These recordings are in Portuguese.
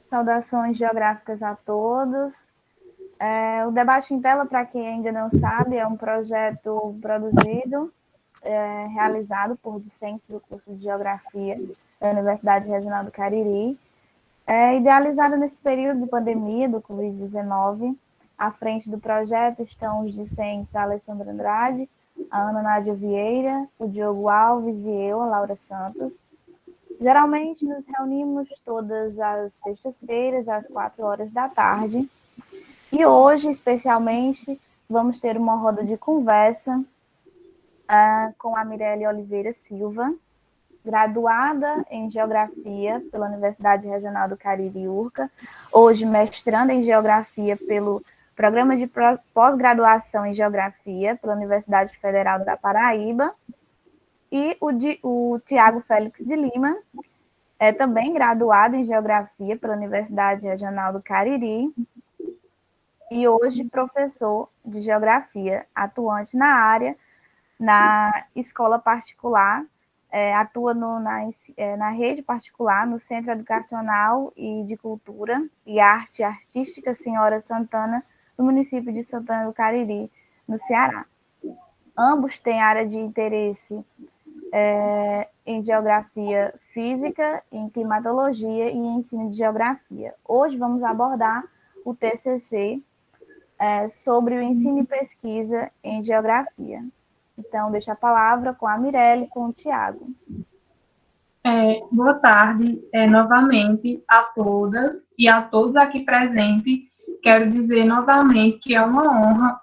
Saudações geográficas a todos. O Debate em Tela, para quem ainda não sabe, é um projeto produzido, realizado por discentes do curso de Geografia da Universidade Regional do Cariri, idealizado nesse período de pandemia do Covid-19. À frente do projeto estão os discentes a Alessandra Andrade, a Ana Nádia Vieira, o Diogo Alves e eu, a Laura Santos. Geralmente nos reunimos todas as sextas-feiras, às 4 horas da tarde. E hoje, especialmente, vamos ter uma roda de conversa com a Mirelle Oliveira Silva, graduada em Geografia pela Universidade Regional do Cariri, URCA, hoje mestranda em Geografia pelo Programa de Pós-Graduação em Geografia pela Universidade Federal da Paraíba, e o Tiago Félix de Lima, é também graduado em Geografia pela Universidade Regional do Cariri e hoje professor de Geografia, atuante na área, na escola particular, atua na rede particular, no Centro Educacional e de Cultura e Arte Artística Senhora Santana, do município de Santana do Cariri, no Ceará. Ambos têm área de interesse em Geografia Física, em Climatologia e em Ensino de Geografia. Hoje vamos abordar o TCC sobre o ensino e pesquisa em Geografia. Então, deixo a palavra com a Mirelle e com o Tiago. Boa tarde, novamente, a todas e a todos aqui presentes. Quero dizer novamente que é uma honra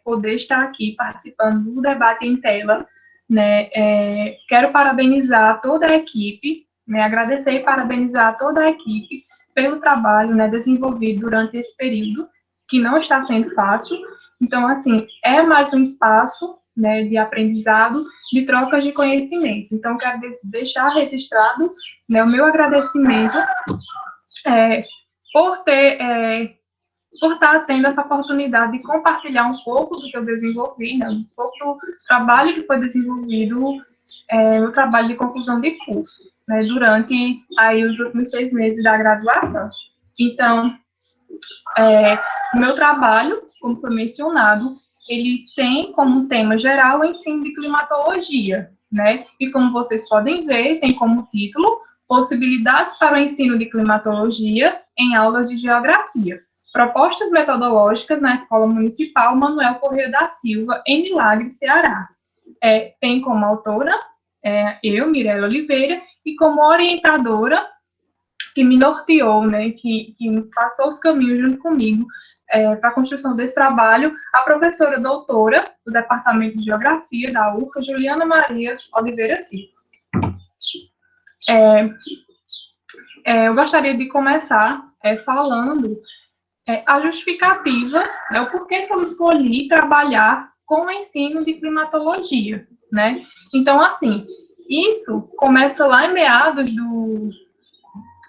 poder estar aqui participando do debate em tela. Né? Quero parabenizar toda a equipe, né? Agradecer e parabenizar toda a equipe pelo trabalho, né, desenvolvido durante esse período, que não está sendo fácil. Então, assim, é mais um espaço, né, de aprendizado, de trocas de conhecimento. Então, quero deixar registrado, né, o meu agradecimento por estar tendo essa oportunidade de compartilhar um pouco do que eu desenvolvi, né, um pouco do trabalho que foi desenvolvido no trabalho de conclusão de curso, né, durante aí os últimos 6 meses da graduação. Então, o meu trabalho, como foi mencionado, ele tem como tema geral o ensino de climatologia, né? E como vocês podem ver, tem como título Possibilidades para o ensino de climatologia em aulas de geografia. Propostas metodológicas na Escola Municipal Manuel Corrêa da Silva, em Milagre, Ceará. Tem como autora eu, Mirelle Oliveira, e como orientadora que me norteou, né, que passou os caminhos junto comigo para a construção desse trabalho, a professora doutora do Departamento de Geografia da URCA, Juliana Maria Oliveira Silva. Eu gostaria de começar falando a justificativa, né, o porquê que eu escolhi trabalhar com o ensino de climatologia, né? Então, assim, isso começa lá em meados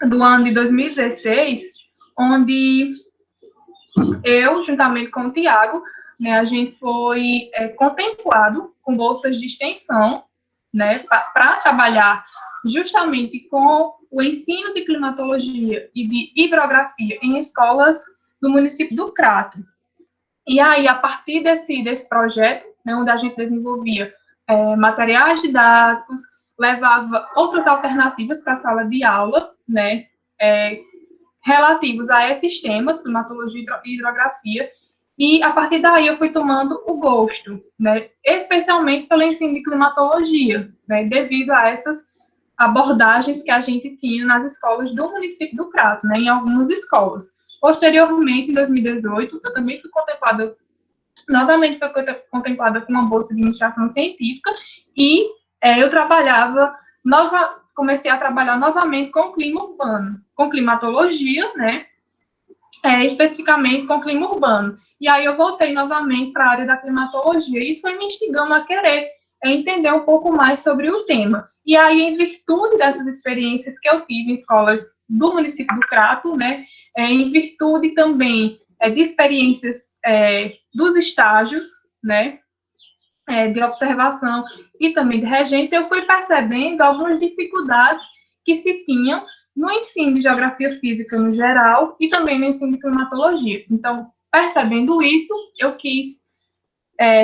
do ano de 2016, onde eu, juntamente com o Tiago, né, a gente foi contemplado com bolsas de extensão, né, para trabalhar justamente com o ensino de climatologia e de hidrografia em escolas do município do Crato. E aí, a partir desse projeto, né, onde a gente desenvolvia materiais didáticos, levava outras alternativas para a sala de aula, né, relativos a esses temas, climatologia e hidrografia, e a partir daí eu fui tomando o gosto, né, especialmente pelo ensino de climatologia, né, devido a essas abordagens que a gente tinha nas escolas do município do Crato, né, em algumas escolas. Posteriormente, em 2018, eu também fui contemplada, novamente fui contemplada com uma bolsa de iniciação científica, e eu comecei a trabalhar novamente com clima urbano, com climatologia, né, especificamente com clima urbano. E aí eu voltei novamente para a área da climatologia, e isso foi me instigando a querer entender um pouco mais sobre o tema. E aí, em virtude dessas experiências que eu tive em escolas do município do Crato, né, em virtude também de experiências dos estágios, né, de observação e também de regência, eu fui percebendo algumas dificuldades que se tinham no ensino de geografia física no geral e também no ensino de climatologia. Então, percebendo isso, eu quis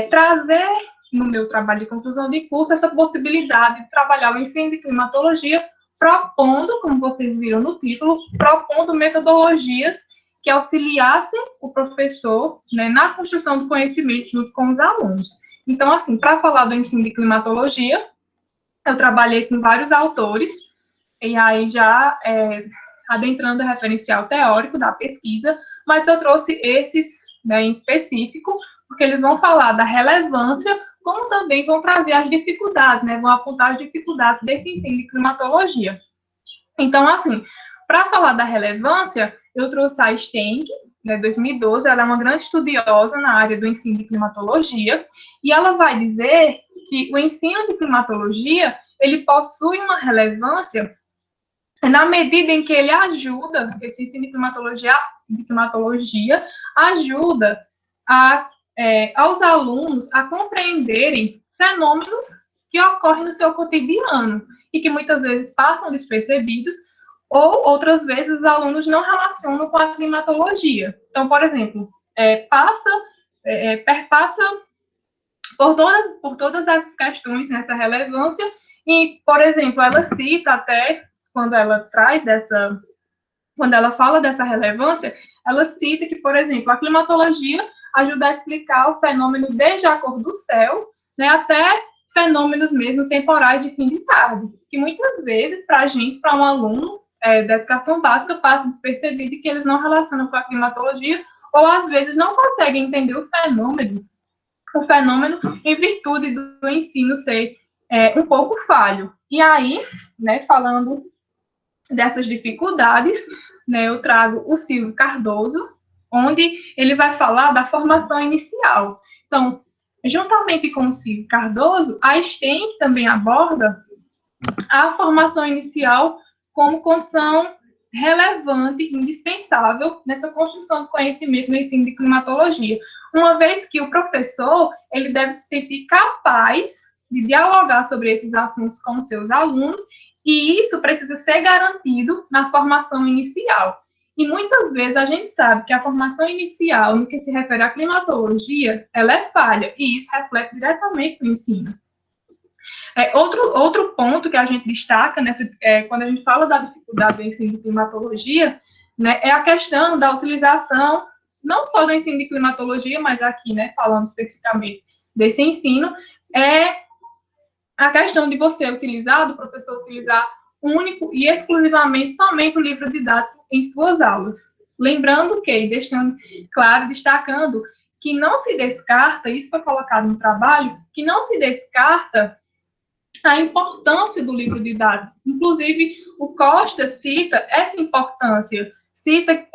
trazer no meu trabalho de conclusão de curso essa possibilidade de trabalhar o ensino de climatologia, propondo, como vocês viram no título, propondo metodologias que auxiliassem o professor, né, na construção do conhecimento junto com os alunos. Então, assim, para falar do ensino de climatologia, eu trabalhei com vários autores, e aí já adentrando o referencial teórico da pesquisa, mas eu trouxe esses, né, em específico, porque eles vão falar da relevância, como também vão trazer as dificuldades, né, vão apontar as dificuldades desse ensino de climatologia. Então, assim, para falar da relevância, eu trouxe a Stenck, né, 2012, ela é uma grande estudiosa na área do ensino de climatologia, e ela vai dizer que o ensino de climatologia, ele possui uma relevância na medida em que ele ajuda, esse ensino de climatologia ajuda aos alunos a compreenderem fenômenos que ocorrem no seu cotidiano e que muitas vezes passam despercebidos, ou outras vezes os alunos não relacionam com a climatologia. Então, por exemplo, perpassa por todas essas questões nessa relevância, e, por exemplo, ela cita até, quando ela fala dessa relevância, ela cita que, por exemplo, a climatologia ajuda a explicar o fenômeno desde a cor do céu, né, até fenômenos mesmo temporais de fim de tarde, que muitas vezes, para a gente, para um aluno da educação básica, passa despercebido que eles não relacionam com a climatologia, ou às vezes não conseguem entender o fenômeno em virtude do ensino ser um pouco falho. E aí, né, falando dessas dificuldades, né, eu trago o Silvio Cardoso, onde ele vai falar da formação inicial. Então, juntamente com o Silvio Cardoso, a Stenck também aborda a formação inicial como condição relevante, indispensável nessa construção de conhecimento no ensino de climatologia, uma vez que o professor ele deve se sentir capaz de dialogar sobre esses assuntos com os seus alunos, e isso precisa ser garantido na formação inicial. E muitas vezes a gente sabe que a formação inicial, no que se refere à climatologia, ela é falha, e isso reflete diretamente no ensino. Outro ponto que a gente destaca quando a gente fala da dificuldade do ensino de climatologia, né, é a questão da utilização, não só do ensino de climatologia, mas aqui, né, falando especificamente desse ensino, é a questão de do professor utilizar único e exclusivamente somente o livro didático em suas aulas. Lembrando que, deixando claro, destacando que não se descarta, isso foi colocado no trabalho, que não se descarta a importância do livro didático. Inclusive, o Costa cita essa importância.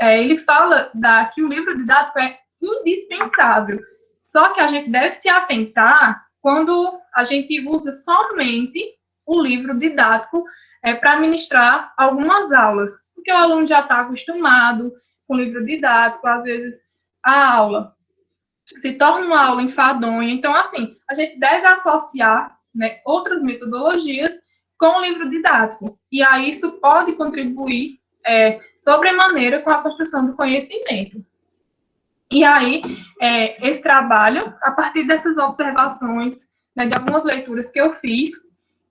Ele fala que o livro didático é indispensável. Só que a gente deve se atentar quando a gente usa somente o livro didático para ministrar algumas aulas. Porque o aluno já está acostumado com o livro didático, às vezes a aula se torna uma aula enfadonha. Então, assim, a gente deve associar, né, outras metodologias com o livro didático. E aí isso pode contribuir sobremaneira com a construção do conhecimento. E aí, esse trabalho, a partir dessas observações, né, de algumas leituras que eu fiz,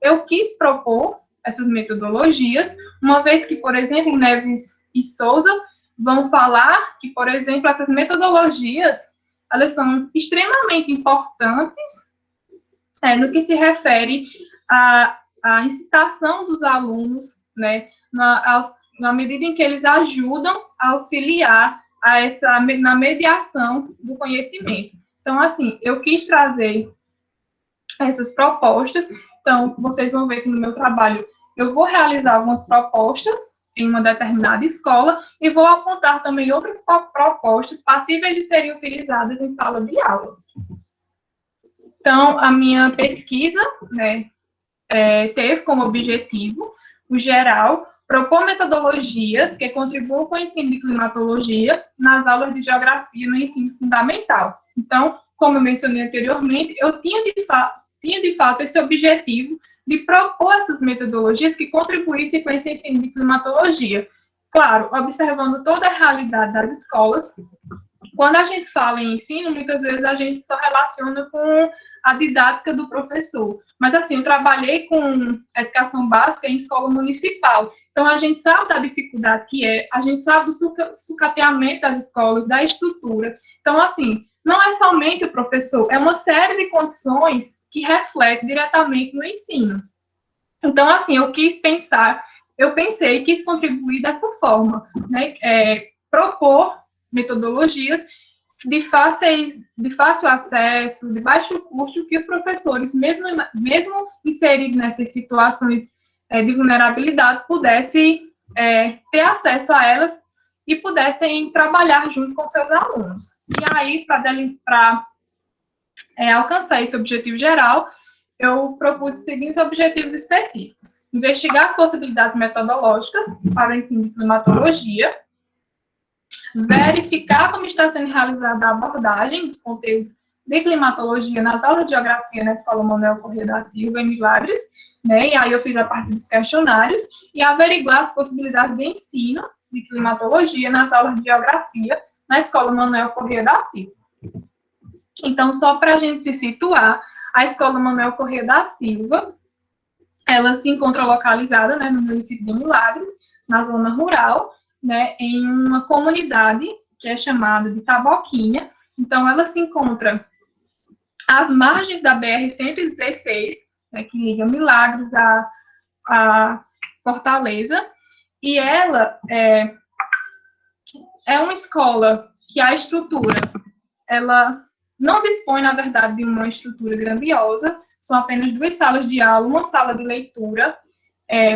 eu quis propor essas metodologias, uma vez que, por exemplo, Neves e Souza vão falar que, por exemplo, essas metodologias, elas são extremamente importantes no que se refere à incitação dos alunos, né, na medida em que eles ajudam a auxiliar na mediação do conhecimento. Então, assim, eu quis trazer essas propostas. Então, vocês vão ver que no meu trabalho eu vou realizar algumas propostas em uma determinada escola e vou apontar também outras propostas passíveis de serem utilizadas em sala de aula. Então, a minha pesquisa, né, teve como objetivo, o geral, propor metodologias que contribuam com o ensino de climatologia nas aulas de geografia no ensino fundamental. Então, como eu mencionei anteriormente, eu tinha de fato esse objetivo de propor essas metodologias que contribuíssem com esse ensino de climatologia. Claro, observando toda a realidade das escolas. Quando a gente fala em ensino, muitas vezes a gente só relaciona com a didática do professor. Mas, assim, eu trabalhei com educação básica em escola municipal. Então, a gente sabe da dificuldade que é, a gente sabe do sucateamento das escolas, da estrutura. Então, assim, não é somente o professor, é uma série de condições que refletem diretamente no ensino. Então, assim, eu pensei e quis contribuir dessa forma, né? Propor metodologias de fácil acesso, de baixo custo, que os professores, mesmo inseridos nessas situações de vulnerabilidade, pudessem ter acesso a elas e pudessem trabalhar junto com seus alunos. E aí, para alcançar esse objetivo geral, eu propus os seguintes objetivos específicos: investigar as possibilidades metodológicas para o ensino de climatologia, verificar como está sendo realizada a abordagem dos conteúdos de climatologia nas aulas de geografia na Escola Manuel Corrêa da Silva, em Milagres, né? E aí eu fiz a parte dos questionários, e averiguar as possibilidades de ensino de climatologia nas aulas de geografia na Escola Manuel Corrêa da Silva. Então, só para a gente se situar, a Escola Manuel Corrêa da Silva, ela se encontra localizada, né, no município de Milagres, na zona rural, né, em uma comunidade que é chamada de Taboquinha. Então, ela se encontra às margens da BR-116, né, que liga Milagres a Fortaleza, e ela é uma escola que a estrutura, ela não dispõe, na verdade, de uma estrutura grandiosa, são apenas 2 salas de aula, uma sala de leitura,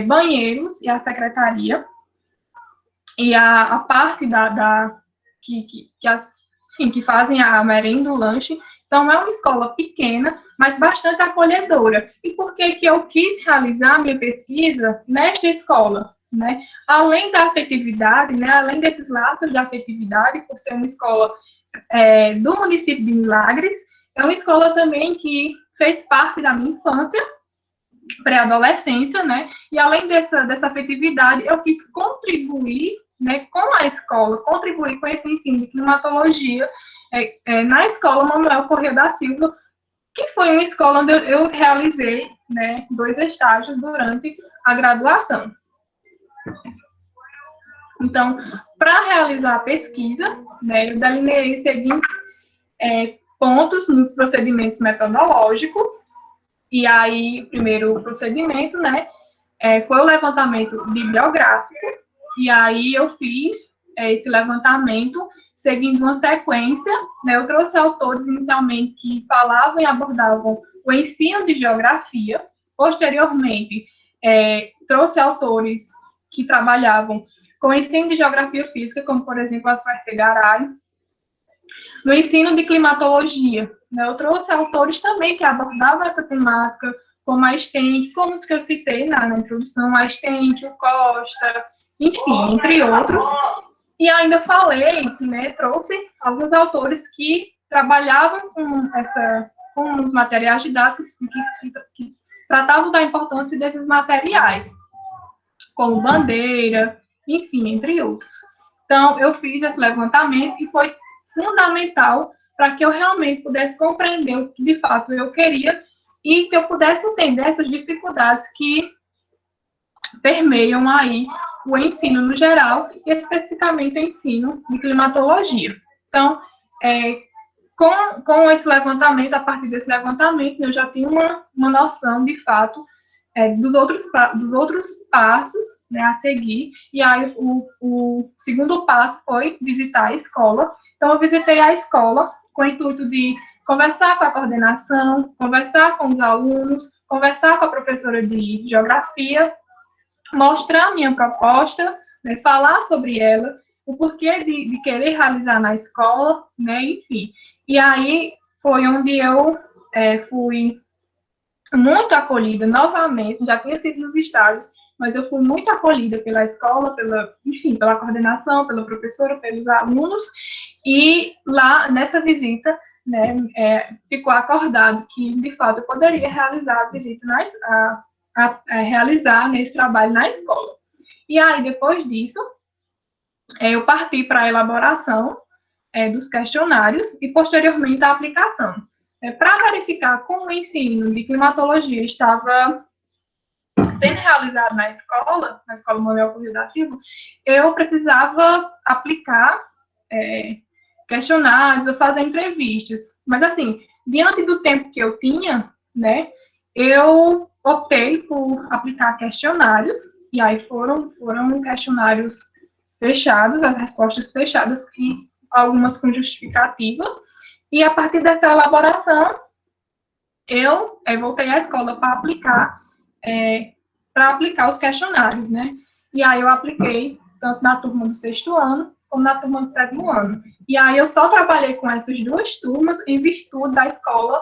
banheiros e a secretaria, e a parte que fazem a merenda, o lanche. Então, é uma escola pequena, mas bastante acolhedora. E por que eu quis realizar a minha pesquisa nesta escola? Né? Além da afetividade, né, além desses laços de afetividade, por ser uma escola do município de Milagres, é uma escola também que fez parte da minha infância, pré-adolescência, né? E além dessa afetividade, eu quis contribuir, né, com a escola, contribuir com esse ensino de climatologia na Escola Manuel Corrêa da Silva, que foi uma escola onde eu realizei, né, 2 estágios durante a graduação. Então, para realizar a pesquisa, né, eu delineei os seguintes pontos nos procedimentos metodológicos. E aí, o primeiro procedimento, né, foi o levantamento bibliográfico. E aí eu fiz esse levantamento seguindo uma sequência, né? Eu trouxe autores inicialmente que falavam e abordavam o ensino de geografia. Posteriormente, trouxe autores que trabalhavam com o ensino de geografia física, como, por exemplo, a Suerte Garay. No ensino de climatologia, né, eu trouxe autores também que abordavam essa temática, como a Stente, como os que eu citei na introdução, a Stente, o Costa, enfim, entre outros. E ainda falei, né, trouxe alguns autores que trabalhavam com os materiais didáticos, que tratavam da importância desses materiais, como Bandeira, enfim, entre outros. Então, eu fiz esse levantamento e foi fundamental para que eu realmente pudesse compreender o que de fato eu queria e que eu pudesse entender essas dificuldades que permeiam aí o ensino no geral e especificamente o ensino de climatologia. Então, com esse levantamento, a partir desse levantamento, eu já tinha uma noção de fato dos outros passos, né, a seguir, e aí o segundo passo foi visitar a escola. Então, eu visitei a escola com o intuito de conversar com a coordenação, conversar com os alunos, conversar com a professora de geografia, mostrar a minha proposta, né, falar sobre ela, o porquê de querer realizar na escola, né, enfim. E aí foi onde eu fui muito acolhida novamente, já tinha sido nos estágios, mas eu fui muito acolhida pela escola, pela coordenação, pela professora, pelos alunos, e lá, nessa visita, né, ficou acordado que, de fato, eu poderia realizar a visita a realizar nesse trabalho na escola. E aí, depois disso, eu parti para a elaboração dos questionários e, posteriormente, a aplicação. Para verificar como o ensino de climatologia estava sendo realizado na escola Manuel Corrêa da Silva, eu precisava aplicar questionários ou fazer entrevistas. Mas, assim, diante do tempo que eu tinha, né, eu optei por aplicar questionários, e aí foram questionários fechados, as respostas fechadas, e algumas com justificativa, e a partir dessa elaboração, eu voltei à escola para aplicar os questionários, né? E aí eu apliquei tanto na turma do 6º ano, como na turma do 7º ano. E aí eu só trabalhei com essas duas turmas em virtude da escola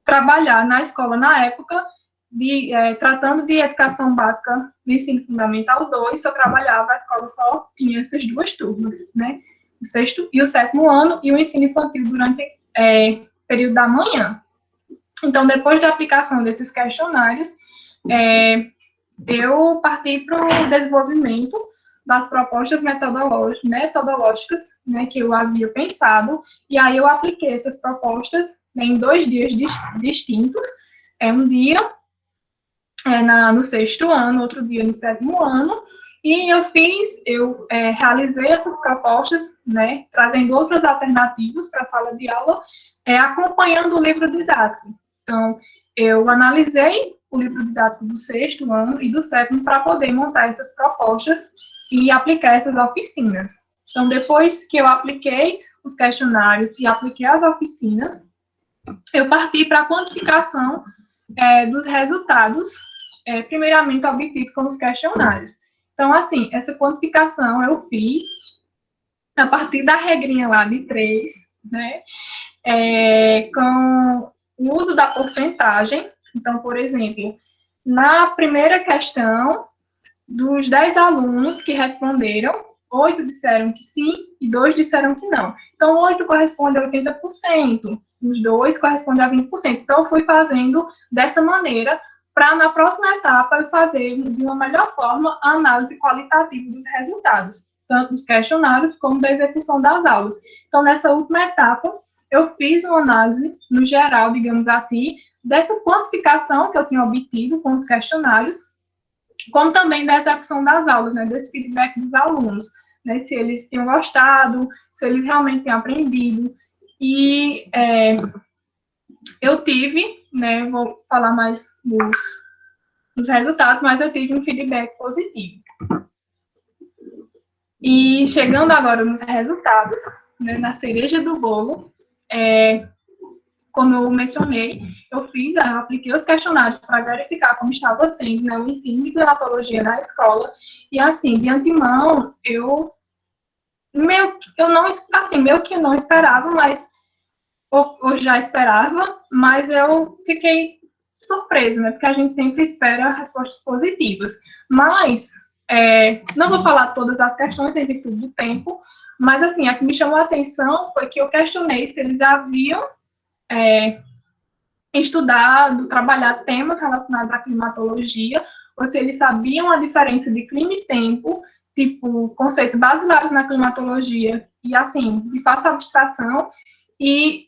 trabalhar na escola na época, tratando de educação básica do ensino fundamental 2, eu trabalhava, a escola só tinha essas duas turmas, né? O 6º e o 7º ano, e o ensino infantil durante período da manhã. Então, depois da aplicação desses questionários, eu parti para o desenvolvimento das propostas metodológicas, né, que eu havia pensado, e aí eu apliquei essas propostas, né, em 2 dias distintos, um dia no 6º ano, outro dia no 7º ano, e eu realizei essas propostas, né, trazendo outras alternativas para a sala de aula, acompanhando o livro didático. Então, eu analisei o livro didático do 6º ano e do 7º para poder montar essas propostas e aplicar essas oficinas. Então, depois que eu apliquei os questionários e apliquei as oficinas, eu parti para a quantificação dos resultados, primeiramente obtidos com os questionários. Então, assim, essa quantificação eu fiz a partir da regrinha lá de 3, né, com o uso da porcentagem. Então, por exemplo, na primeira questão, dos 10 alunos que responderam, 8 disseram que sim e 2 disseram que não. Então, 8 corresponde a 80%, os 2 correspondem a 20%. Então, eu fui fazendo dessa maneira, para na próxima etapa eu fazer de uma melhor forma a análise qualitativa dos resultados, tanto dos questionários como da execução das aulas. Então, nessa última etapa, eu fiz uma análise, no geral, digamos assim, dessa quantificação que eu tinha obtido com os questionários, como também da execução das aulas, né, desse feedback dos alunos, né, se eles tinham gostado, se eles realmente têm aprendido. E eu tive, né, vou falar mais dos resultados, mas eu tive um feedback positivo. E chegando agora nos resultados, né, na cereja do bolo, como eu mencionei, eu apliquei os questionários para verificar como estava sendo, né, o ensino de climatologia na escola, e assim, de antemão, eu meio que não esperava, mas ou já esperava, mas eu fiquei surpresa, né, porque a gente sempre espera respostas positivas. Mas, não vou falar todas as questões em virtude do tempo, mas assim, a que me chamou a atenção foi que eu questionei se eles haviam estudado, trabalhado temas relacionados à climatologia, ou se eles sabiam a diferença de clima e tempo, tipo, conceitos basilares na climatologia, e assim, de fácil abstração, e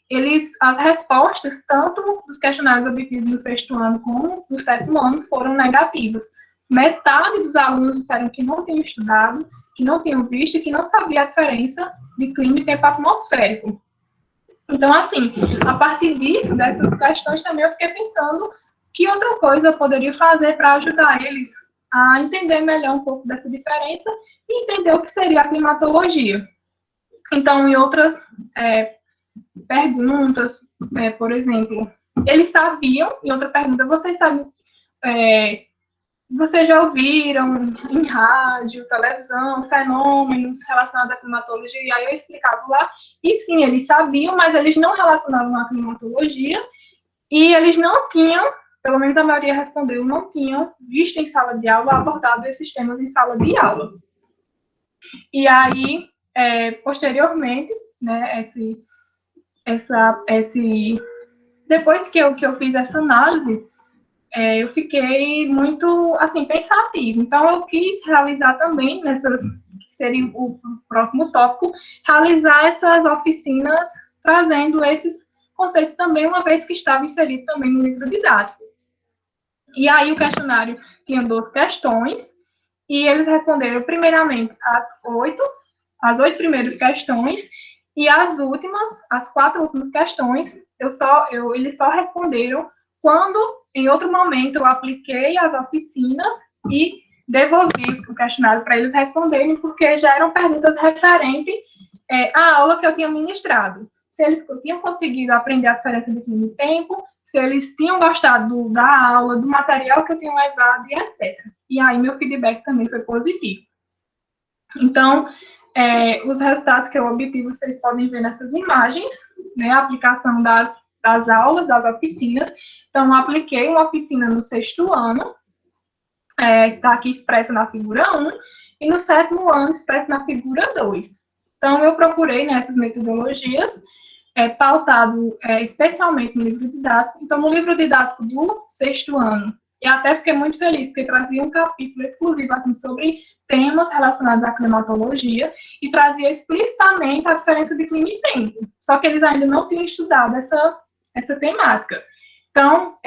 as respostas, tanto dos questionários obtidos no 6º ano como no 7º ano, foram negativas. Metade dos alunos disseram que não tinham estudado, que não tinham visto e que não sabia a diferença de clima e tempo atmosférico. Então, assim, a partir disso, dessas questões também, eu fiquei pensando que outra coisa eu poderia fazer para ajudar eles a entender melhor um pouco dessa diferença e entender o que seria a climatologia. Então, em outras perguntas, por exemplo, eles sabiam, em outra pergunta, vocês já ouviram em rádio, televisão, fenômenos relacionados à climatologia? E aí eu explicava lá, e sim, eles sabiam, mas eles não relacionavam a climatologia, e eles não tinham, pelo menos a maioria respondeu, não tinham visto em sala de aula, abordado esses temas em sala de aula. E aí, posteriormente, né, depois que eu fiz essa análise, eu fiquei muito, assim, pensativa. Então, eu quis realizar também, que seria o próximo tópico, realizar essas oficinas trazendo esses conceitos também, uma vez que estava inserido também no livro didático. E aí, o questionário tinha 12 questões, e eles responderam, primeiramente, as oito primeiras questões, e as 4 últimas questões, eles só responderam quando, em outro momento, eu apliquei as oficinas e devolvi o questionário para eles responderem, porque já eram perguntas referentes à aula que eu tinha ministrado. Se eles tinham conseguido aprender a diferença de clima e tempo, se eles tinham gostado da aula, do material que eu tinha levado e etc. E aí, meu feedback também foi positivo. Então, os resultados que eu obtive, vocês podem ver nessas imagens, né, a aplicação das aulas, das oficinas. Então, eu apliquei uma oficina no 6º ano, está aqui expressa na figura 1, e no 7º ano, expressa na figura 2. Então, eu procurei nessas metodologias, pautado especialmente no livro didático. Então, no livro didático do 6º ano, eu até fiquei muito feliz, porque trazia um capítulo exclusivo assim, sobre temas relacionados à climatologia e trazia explicitamente a diferença de clima e tempo. Só que eles ainda não tinham estudado essa temática. Então,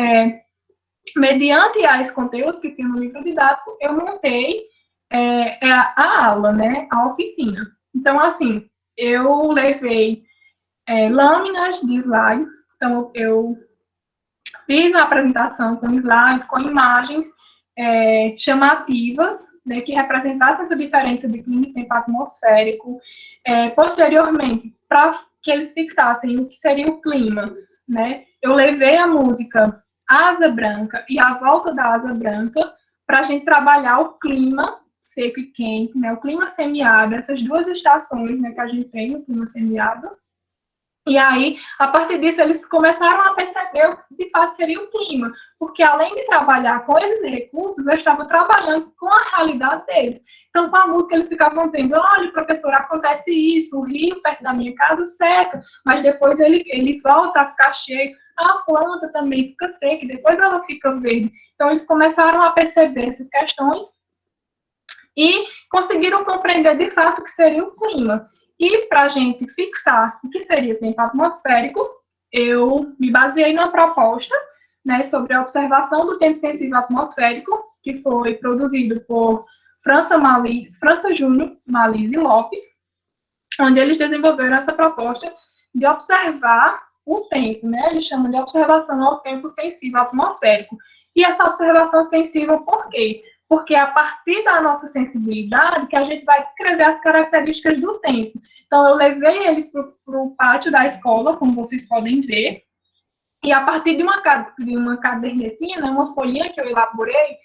mediante esse conteúdo que tinha no livro didático, eu montei a aula, né, a oficina. Então, assim, eu levei lâminas de slide, então eu fiz a apresentação com slide, com imagens chamativas, né, que representassem essa diferença de clima e tempo atmosférico. Posteriormente, para que eles fixassem o que seria o clima, né, eu levei a música Asa Branca e A Volta da Asa Branca para a gente trabalhar o clima seco e quente, né, o clima semiárido, essas duas estações, né, que a gente tem no clima semiárido. E aí, a partir disso, eles começaram a perceber o que de fato seria o clima, porque além de trabalhar com esses recursos, eu estava trabalhando com a realidade deles. Então, com a música, eles ficavam dizendo: olha, professor, acontece isso, o rio perto da minha casa seca, mas depois ele volta a ficar cheio, a planta também fica seca, e depois ela fica verde. Então, eles começaram a perceber essas questões e conseguiram compreender de fato o que seria o clima. E para a gente fixar o que seria o tempo atmosférico, eu me baseei numa proposta, né, sobre a observação do tempo sensível atmosférico, que foi produzido por França Júnior Malise Lopes, onde eles desenvolveram essa proposta de observar o tempo, né? Eles chamam de observação ao tempo sensível atmosférico. E essa observação sensível, por quê? Porque é a partir da nossa sensibilidade que a gente vai descrever as características do tempo. Então, eu levei eles para o pátio da escola, como vocês podem ver, e a partir de uma cadernetinha, né, uma folhinha que eu elaborei,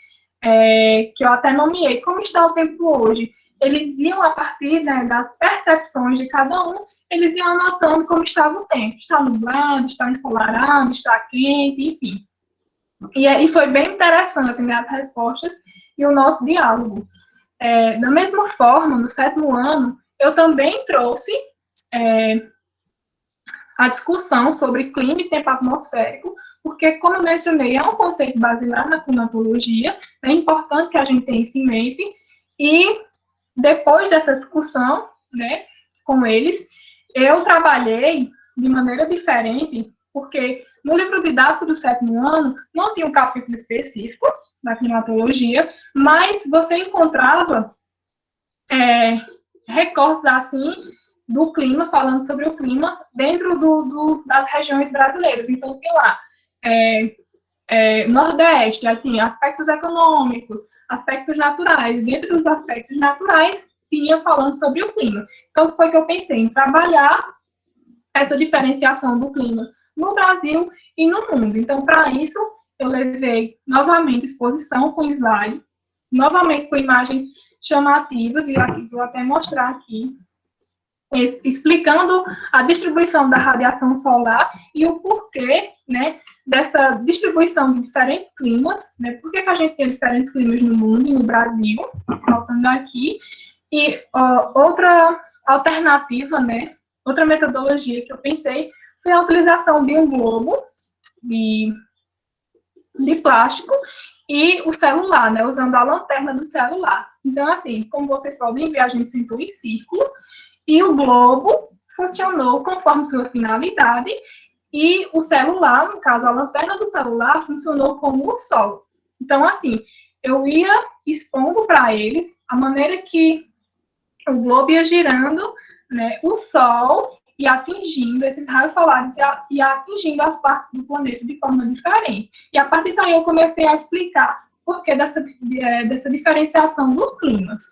que eu até nomeei, como está o tempo hoje? Eles iam, a partir, né, das percepções de cada um, eles iam anotando como estava o tempo. Está nublado, está ensolarado, está quente, enfim. E foi bem interessante, né, as respostas e o nosso diálogo. Da mesma forma, no 7º ano, eu também trouxe a discussão sobre clima e tempo atmosférico, porque, como eu mencionei, é um conceito basilar na climatologia, é importante que a gente tenha isso em mente, e depois dessa discussão, né, com eles, eu trabalhei de maneira diferente, porque no livro didático do 7º ano não tinha um capítulo específico da climatologia, mas você encontrava recortes assim do clima, falando sobre o clima dentro das regiões brasileiras. Então, tem lá Nordeste, assim, aspectos econômicos, aspectos naturais. Dentro dos aspectos naturais, tinha falando sobre o clima. Então, foi que eu pensei em trabalhar essa diferenciação do clima no Brasil e no mundo. Então, para isso, eu levei novamente exposição com slide, novamente com imagens chamativas, e aqui vou até mostrar aqui, explicando a distribuição da radiação solar e o porquê, né, dessa distribuição de diferentes climas, né, por que a gente tem diferentes climas no mundo e no Brasil, faltando aqui, e outra alternativa, né, outra metodologia que eu pensei foi a utilização de um globo, de plástico e o celular, né, usando a lanterna do celular. Então, assim, como vocês podem ver, a gente sentou em círculo e o globo funcionou conforme sua finalidade e o celular, no caso, a lanterna do celular, funcionou como o sol. Então, assim, eu ia expondo para eles a maneira que o globo ia girando, né, o sol e atingindo esses raios solares e atingindo as partes do planeta de forma diferente. E a partir daí eu comecei a explicar por que dessa diferenciação dos climas.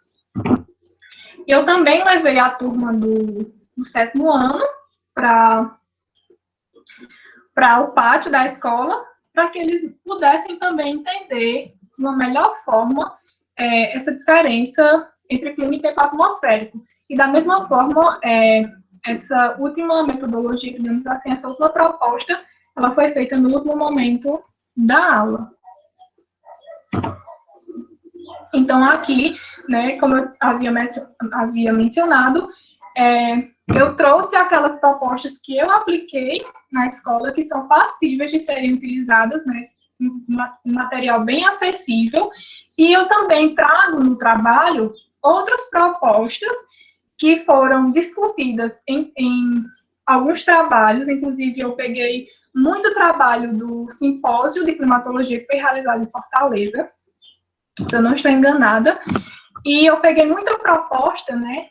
Eu também levei a turma do 7º ano para o pátio da escola, para que eles pudessem também entender de uma melhor forma essa diferença entre clima e tempo atmosférico. E da mesma forma, essa última metodologia, digamos assim, essa última proposta, ela foi feita no último momento da aula. Então, aqui, né, como eu havia mencionado, eu trouxe aquelas propostas que eu apliquei na escola, que são passíveis de serem utilizadas, né, um material bem acessível, e eu também trago no trabalho outras propostas que foram discutidas em alguns trabalhos, inclusive eu peguei muito trabalho do simpósio de climatologia que foi realizado em Fortaleza, se eu não estou enganada, e eu peguei muita proposta, né,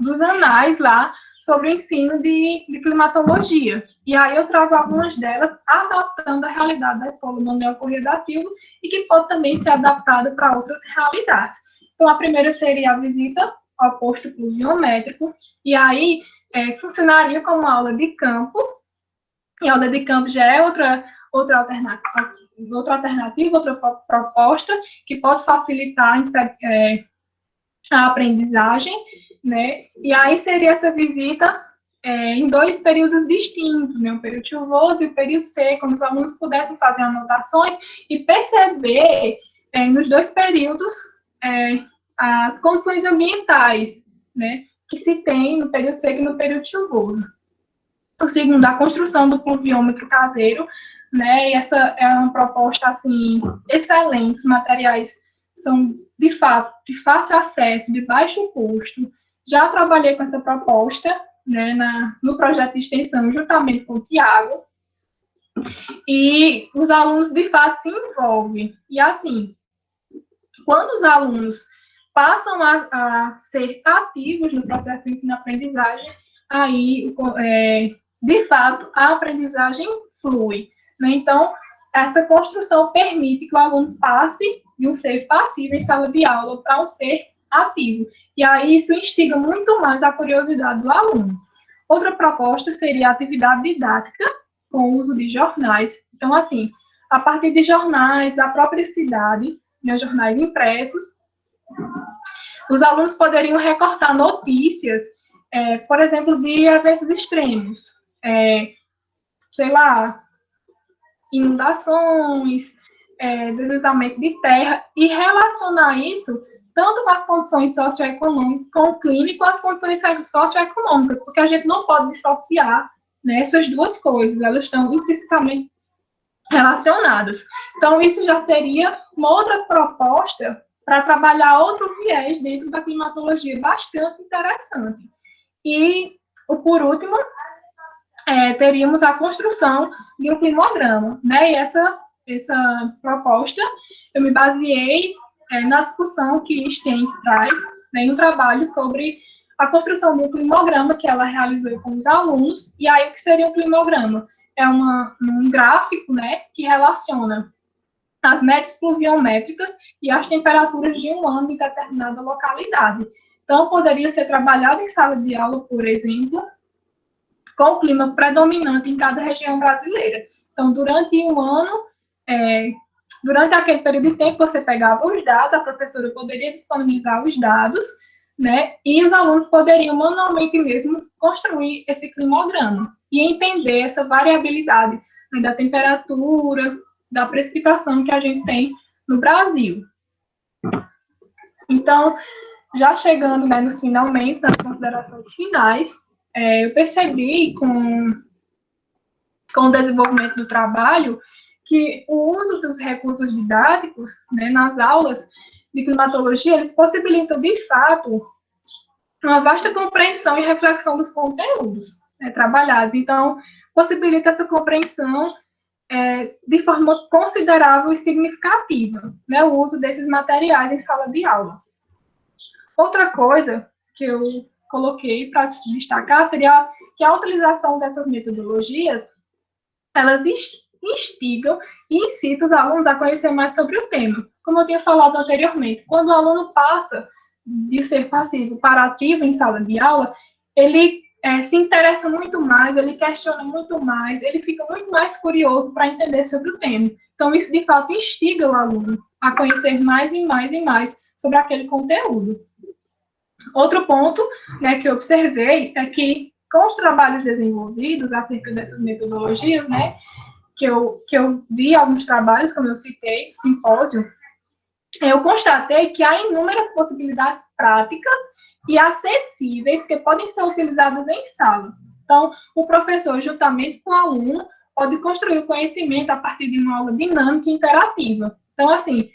dos anais lá, sobre o ensino de climatologia. E aí eu trago algumas delas, adaptando a realidade da Escola Manuel Corrêa da Silva, e que pode também ser adaptada para outras realidades. Então, a primeira seria a visita ao posto pluviométrico, e aí funcionaria como aula de campo, e a aula de campo já é outra alternativa, outra proposta, que pode facilitar a aprendizagem, né? E aí seria essa visita em 2 períodos distintos, né? Um período chuvoso e um período seco, onde os alunos pudessem fazer anotações e perceber nos 2 períodos as condições ambientais, né? Que se tem no período seco e no período chuvoso. O segundo, a construção do pluviômetro caseiro, né? E essa é uma proposta, assim, excelente. Os materiais são, de fato, de fácil acesso, de baixo custo. Já trabalhei com essa proposta, né, no projeto de extensão, juntamente com o Tiago, e os alunos, de fato, se envolvem. E, assim, quando os alunos passam a ser ativos no processo de ensino-aprendizagem, aí, de fato, a aprendizagem flui, né? Então, essa construção permite que o aluno passe de um ser passivo em sala de aula para um ser ativo. E aí isso instiga muito mais a curiosidade do aluno. Outra proposta seria a atividade didática com o uso de jornais. Então, assim, a partir de jornais da própria cidade, né, jornais impressos, os alunos poderiam recortar notícias, por exemplo, de eventos extremos, sei lá, inundações, deslizamento de terra, e relacionar isso tanto com as condições socioeconômicas, com o clima e com as condições socioeconômicas, porque a gente não pode dissociar, né, essas duas coisas, elas estão intrinsecamente relacionadas. Então, isso já seria uma outra proposta para trabalhar outro viés dentro da climatologia, bastante interessante. E, por último, teríamos a construção de um climograma, né? E essa proposta, eu me baseei na discussão que STEM traz, né, em um trabalho sobre a construção de um climograma que ela realizou com os alunos. E aí, o que seria um climograma? É um gráfico, né, que relaciona as médias pluviométricas e as temperaturas de um ano em determinada localidade. Então, poderia ser trabalhado em sala de aula, por exemplo, com o clima predominante em cada região brasileira. Então, durante um ano, durante aquele período de tempo, você pegava os dados, a professora poderia disponibilizar os dados, né, e os alunos poderiam manualmente mesmo construir esse climograma e entender essa variabilidade, né, da temperatura, da precipitação que a gente tem no Brasil. Então, já chegando, né, nos finalmente, nas considerações finais, eu percebi com o desenvolvimento do trabalho que o uso dos recursos didáticos, né, nas aulas de climatologia, eles possibilitam, de fato, uma vasta compreensão e reflexão dos conteúdos, né, trabalhados. Então, possibilita essa compreensão de forma considerável e significativa, né, o uso desses materiais em sala de aula. Outra coisa que eu coloquei para destacar seria que a utilização dessas metodologias, elas instigam e incitam os alunos a conhecer mais sobre o tema. Como eu tinha falado anteriormente, quando o aluno passa de ser passivo para ativo em sala de aula, ele se interessa muito mais, ele questiona muito mais, ele fica muito mais curioso para entender sobre o tema. Então, isso, de fato, instiga o aluno a conhecer mais e mais e mais sobre aquele conteúdo. Outro ponto, né, que eu observei é que, com os trabalhos desenvolvidos acerca dessas metodologias, né, que eu vi alguns trabalhos, como eu citei, simpósio, eu constatei que há inúmeras possibilidades práticas e acessíveis que podem ser utilizadas em sala. Então, o professor, juntamente com o aluno, pode construir o conhecimento a partir de uma aula dinâmica e interativa. Então, assim,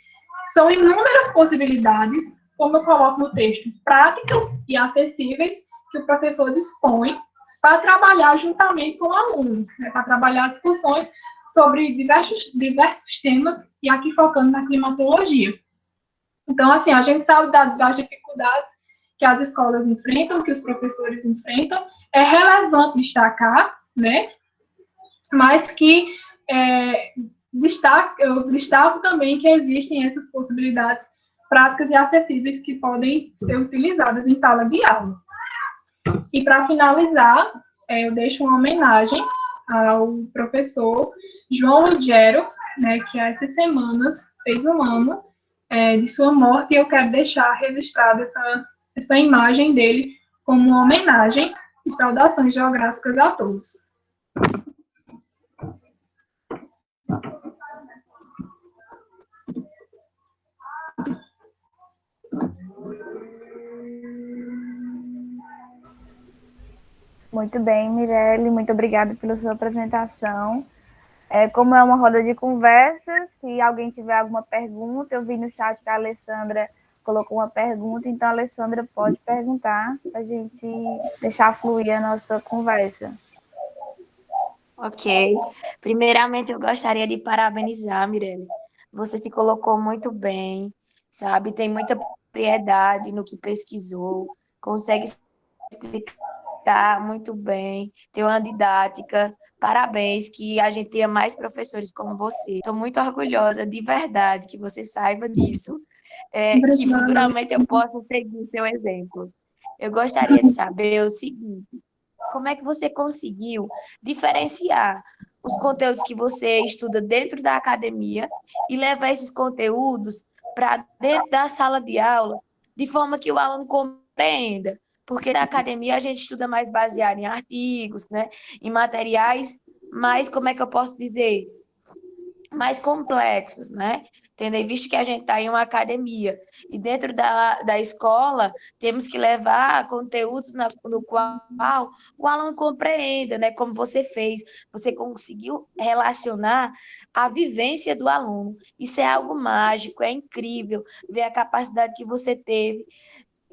são inúmeras possibilidades, como eu coloco no texto, práticas e acessíveis que o professor dispõe para trabalhar juntamente com o aluno, né, para trabalhar discussões sobre diversos temas, e aqui focando na climatologia. Então, assim, a gente sabe das dificuldades que as escolas enfrentam, que os professores enfrentam, é relevante destacar, né, mas que eu destaco também que existem essas possibilidades práticas e acessíveis que podem ser utilizadas em sala de aula. E, para finalizar, eu deixo uma homenagem ao professor João Ruggiero, né, que há essas semanas fez um ano de sua morte, e eu quero deixar registrada essa imagem dele como uma homenagem e saudações geográficas a todos. Muito bem, Mirelle, muito obrigada pela sua apresentação. Como é uma roda de conversas, se alguém tiver alguma pergunta, eu vi no chat que a Alessandra colocou uma pergunta, então a Alessandra pode perguntar para a gente deixar fluir a nossa conversa. Ok. Primeiramente, eu gostaria de parabenizar, Mirelle. Você se colocou muito bem, sabe? Tem muita propriedade no que pesquisou, consegue explicar muito bem, tem uma didática. Parabéns, que a gente tenha mais professores como você. Estou muito orgulhosa, de verdade, que você saiba disso, que futuramente eu possa seguir seu exemplo. Eu gostaria de saber o seguinte: como é que você conseguiu diferenciar os conteúdos que você estuda dentro da academia e levar esses conteúdos para dentro da sala de aula, de forma que o aluno compreenda? Porque na academia a gente estuda mais baseado em artigos, né, em materiais mais, como é que eu posso dizer, mais complexos, né? Tendo em vista que a gente está em uma academia e dentro da escola temos que levar conteúdos no qual o aluno compreenda, né? Como você fez, você conseguiu relacionar a vivência do aluno. Isso é algo mágico, é incrível ver a capacidade que você teve.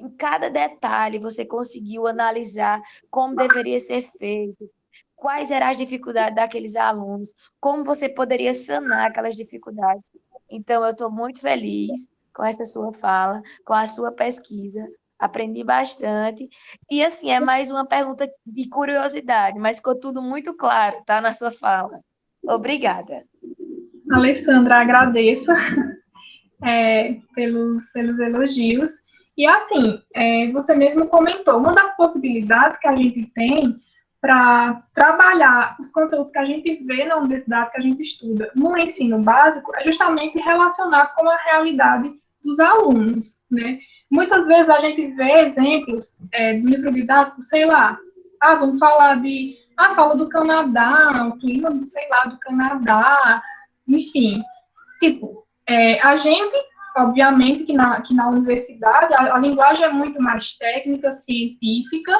Em cada detalhe, você conseguiu analisar como deveria ser feito, quais eram as dificuldades daqueles alunos, como você poderia sanar aquelas dificuldades. Então, eu estou muito feliz com essa sua fala, com a sua pesquisa, aprendi bastante. E, assim, é mais uma pergunta de curiosidade, mas ficou tudo muito claro, tá, na sua fala. Obrigada. Alessandra, agradeço pelos elogios. E, assim, você mesmo comentou, uma das possibilidades que a gente tem para trabalhar os conteúdos que a gente vê na universidade, que a gente estuda no ensino básico, é justamente relacionar com a realidade dos alunos, né? Muitas vezes a gente vê exemplos do livro didático, sei lá, vamos falar fala do Canadá, o clima, sei lá, do Canadá, enfim, tipo, a gente, obviamente, que na universidade, a linguagem é muito mais técnica, científica,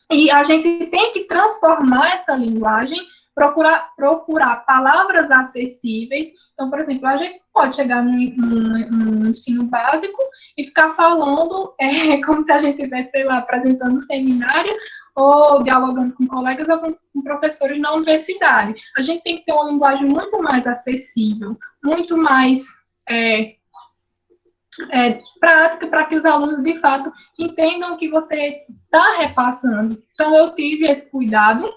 e a gente tem que transformar essa linguagem procurar palavras acessíveis. Então, por exemplo, a gente pode chegar no ensino básico e ficar falando como se a gente estivesse, sei lá, apresentando um seminário ou dialogando com colegas ou com professores na universidade. A gente tem que ter uma linguagem muito mais acessível, muito mais prática, para que os alunos, de fato, entendam o que você está repassando. Então, eu tive esse cuidado.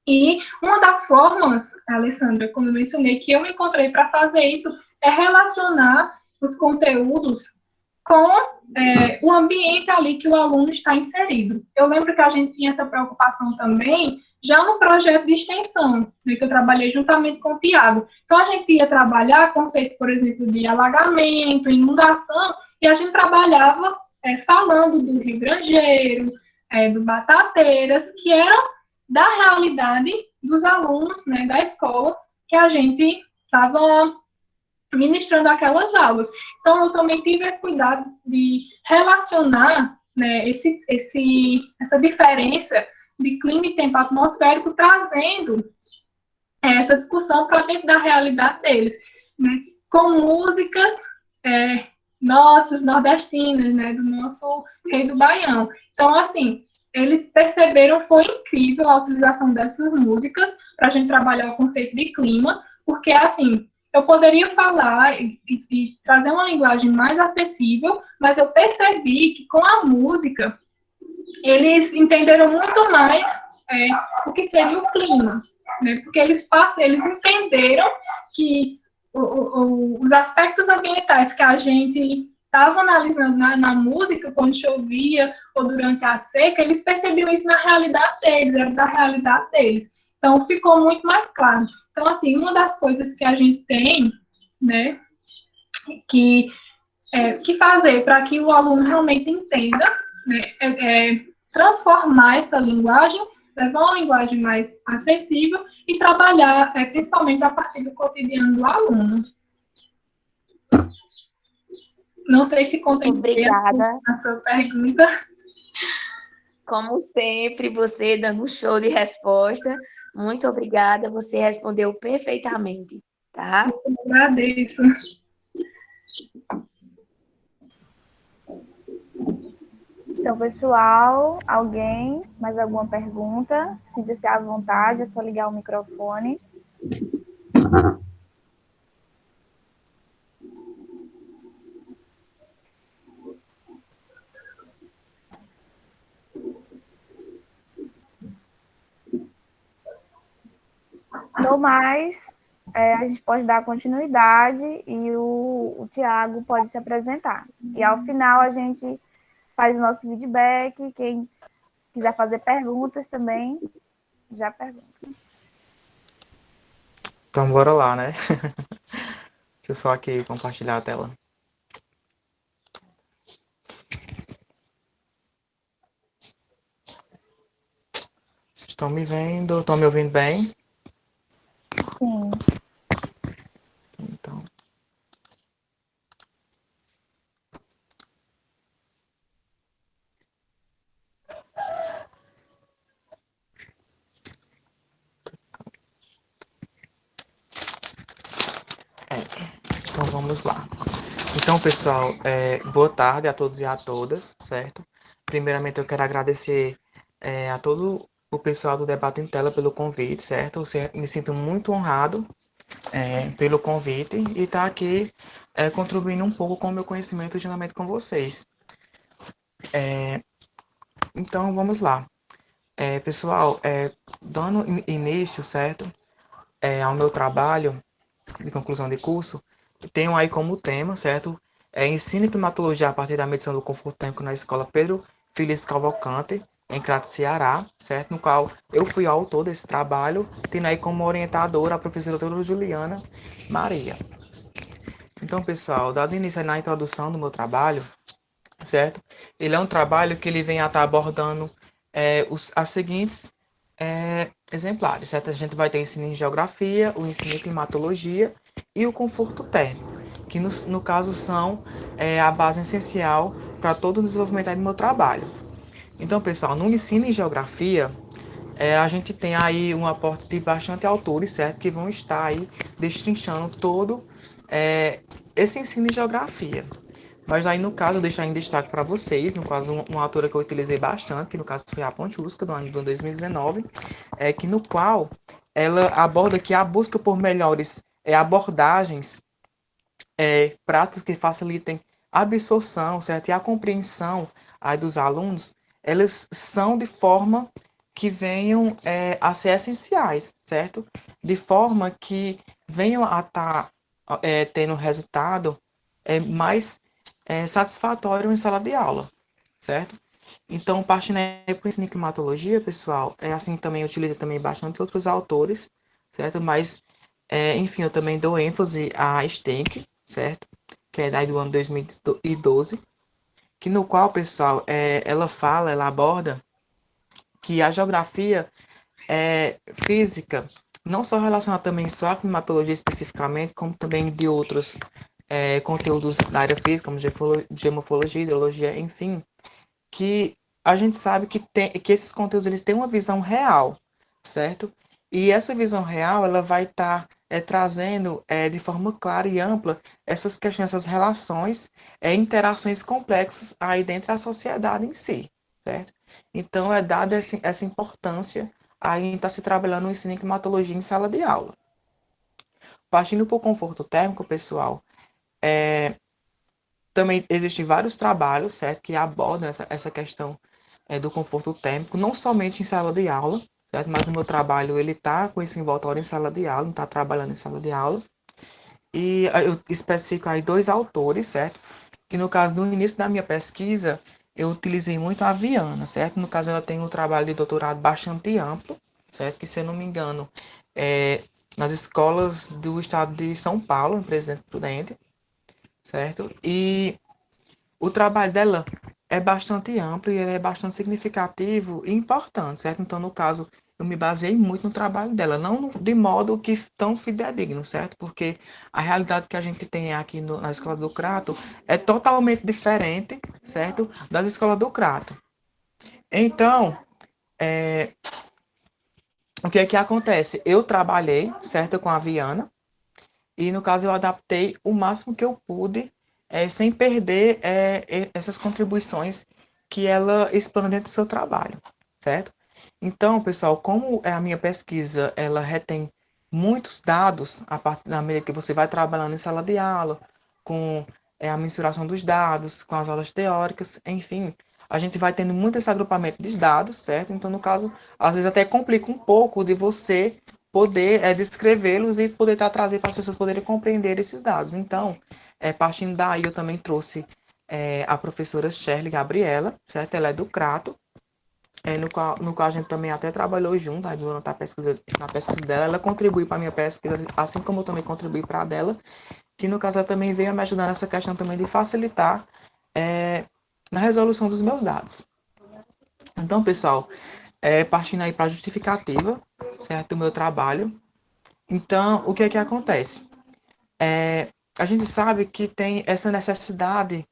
E uma das formas, Alessandra, como eu mencionei, que eu encontrei para fazer isso é relacionar os conteúdos com o ambiente ali que o aluno está inserido. Eu lembro que a gente tinha essa preocupação também já no projeto de extensão, né, que eu trabalhei juntamente com o Tiago. Então, a gente ia trabalhar conceitos, por exemplo, de alagamento, inundação, e a gente trabalhava falando do Rio Grangeiro, do Batateiras, que eram da realidade dos alunos, né, da escola, que a gente estava ministrando aquelas aulas. Então, eu também tive esse cuidado de relacionar, né, essa diferença de clima e tempo atmosférico, trazendo essa discussão para dentro da realidade deles, né, com músicas nossas, nordestinas, né, do nosso Rei do Baião. Então, assim, eles perceberam, foi incrível a utilização dessas músicas para a gente trabalhar o conceito de clima, porque, assim, eu poderia falar e trazer uma linguagem mais acessível, mas eu percebi que com a música, eles entenderam muito mais o que seria o clima, né? Porque eles entenderam que os aspectos ambientais que a gente estava analisando na música, quando chovia ou durante a seca, eles percebiam isso na realidade deles, era da realidade deles. Então, ficou muito mais claro. Então, assim, uma das coisas que a gente tem, né, que fazer para que o aluno realmente entenda, né, transformar essa linguagem, levar uma linguagem mais acessível e trabalhar, principalmente a partir do cotidiano do aluno. Não sei se contemplei a sua pergunta. Como sempre, você dando um show de resposta. Muito obrigada, você respondeu perfeitamente, tá? Eu agradeço. Então, pessoal, mais alguma pergunta? Sinta-se à vontade, é só ligar o microfone. No mais, a gente pode dar continuidade e o Tiago pode se apresentar. E ao final a gente faz o nosso feedback. Quem quiser fazer perguntas também, já pergunta. Então, bora lá, né? Deixa eu só aqui compartilhar a tela. Estão me vendo? Estão me ouvindo bem? Sim. Então. Então vamos lá. Então, pessoal, boa tarde a todos e a todas, certo? Primeiramente, eu quero agradecer a todo o pessoal do Debate em Tela pelo convite, certo? Eu me sinto muito honrado pelo convite e estar aqui contribuindo um pouco com o meu conhecimento juntamente com vocês. Então, vamos lá. Pessoal, dando início, certo, ao meu trabalho de conclusão de curso, tenho aí como tema, certo, ensino e climatologia a partir da medição do conforto térmico na escola Pedro Feliz Cavalcante, em Crato, Ceará, certo, no qual eu fui autor desse trabalho, tendo aí como orientadora a professora doutora Juliana Maria. Então, pessoal, dado início na introdução do meu trabalho, certo, ele é um trabalho que ele vem a estar abordando as seguintes exemplares, certo? A gente vai ter ensino em geografia, o ensino em climatologia e o conforto térmico, que no caso são a base essencial para todo o desenvolvimento do meu trabalho. Então, pessoal, no ensino em geografia, a gente tem aí um aporte de bastante autores, certo? Que vão estar aí destrinchando todo esse ensino de geografia. Mas aí, no caso, eu deixar em destaque para vocês, no caso, uma autora que eu utilizei bastante, que no caso foi a Ponte Usca, do ano de 2019, que no qual ela aborda que a busca por melhores abordagens práticas que facilitem a absorção, certo? E a compreensão aí dos alunos, elas são de forma que venham a ser essenciais, certo? De forma que venham a estar tendo resultado mais satisfatório em sala de aula, certo? Então, partindo aí para o ensino em climatologia, pessoal, assim também eu utilizo também bastante outros autores, certo? Mas, enfim, eu também dou ênfase à Stenck, certo? Que é daí do ano 2012, que no qual, pessoal, ela aborda que a geografia física, não só relacionada também só à climatologia especificamente, como também de outros conteúdos da área física, como geomorfologia, hidrologia, enfim, que a gente sabe que esses conteúdos eles têm uma visão real, certo? E essa visão real ela vai estar trazendo de forma clara e ampla essas questões, essas relações, interações complexas aí dentro da sociedade em si, certo? Então é dada essa importância aí em estar se trabalhando no ensino em climatologia em sala de aula. Partindo para o conforto térmico, pessoal, também existem vários trabalhos, certo, que abordam essa questão do conforto térmico, não somente em sala de aula, certo, mas o meu trabalho ele está com esse envoltório em sala de aula, não está trabalhando em sala de aula. E eu especifico aí dois autores, certo, que no caso, no início da minha pesquisa, eu utilizei muito a Viana, certo? No caso, ela tem um trabalho de doutorado bastante amplo, certo? Que, se eu não me engano, nas escolas do estado de São Paulo, em Presidente Prudente, certo? E o trabalho dela é bastante amplo e ele é bastante significativo e importante, certo? Então, no caso, eu me baseei muito no trabalho dela, não de modo que tão fidedigno, certo? Porque a realidade que a gente tem aqui na Escola do Crato é totalmente diferente, certo? Das escolas do Crato. Então, o que é que acontece? Eu trabalhei, certo, com a Viana, e no caso eu adaptei o máximo que eu pude, sem perder essas contribuições que ela explana dentro do seu trabalho, certo? Então, pessoal, como a minha pesquisa ela retém muitos dados a partir da medida que você vai trabalhando em sala de aula, com a mensuração dos dados, com as aulas teóricas, enfim, a gente vai tendo muito esse agrupamento de dados, certo? Então, no caso, às vezes até complica um pouco de você poder descrevê-los e poder trazer para as pessoas poderem compreender esses dados. Então, partindo daí, eu também trouxe a professora Shirley Gabriela, certo? Ela é do Crato, no qual a gente também até trabalhou junto, na pesquisa dela. Ela contribui para a minha pesquisa, assim como eu também contribuí para a dela, que no caso ela também veio me ajudar nessa questão também de facilitar na resolução dos meus dados. Então, pessoal, partindo aí para a justificativa, certo, do meu trabalho. Então, o que é que acontece? A gente sabe que tem essa necessidade,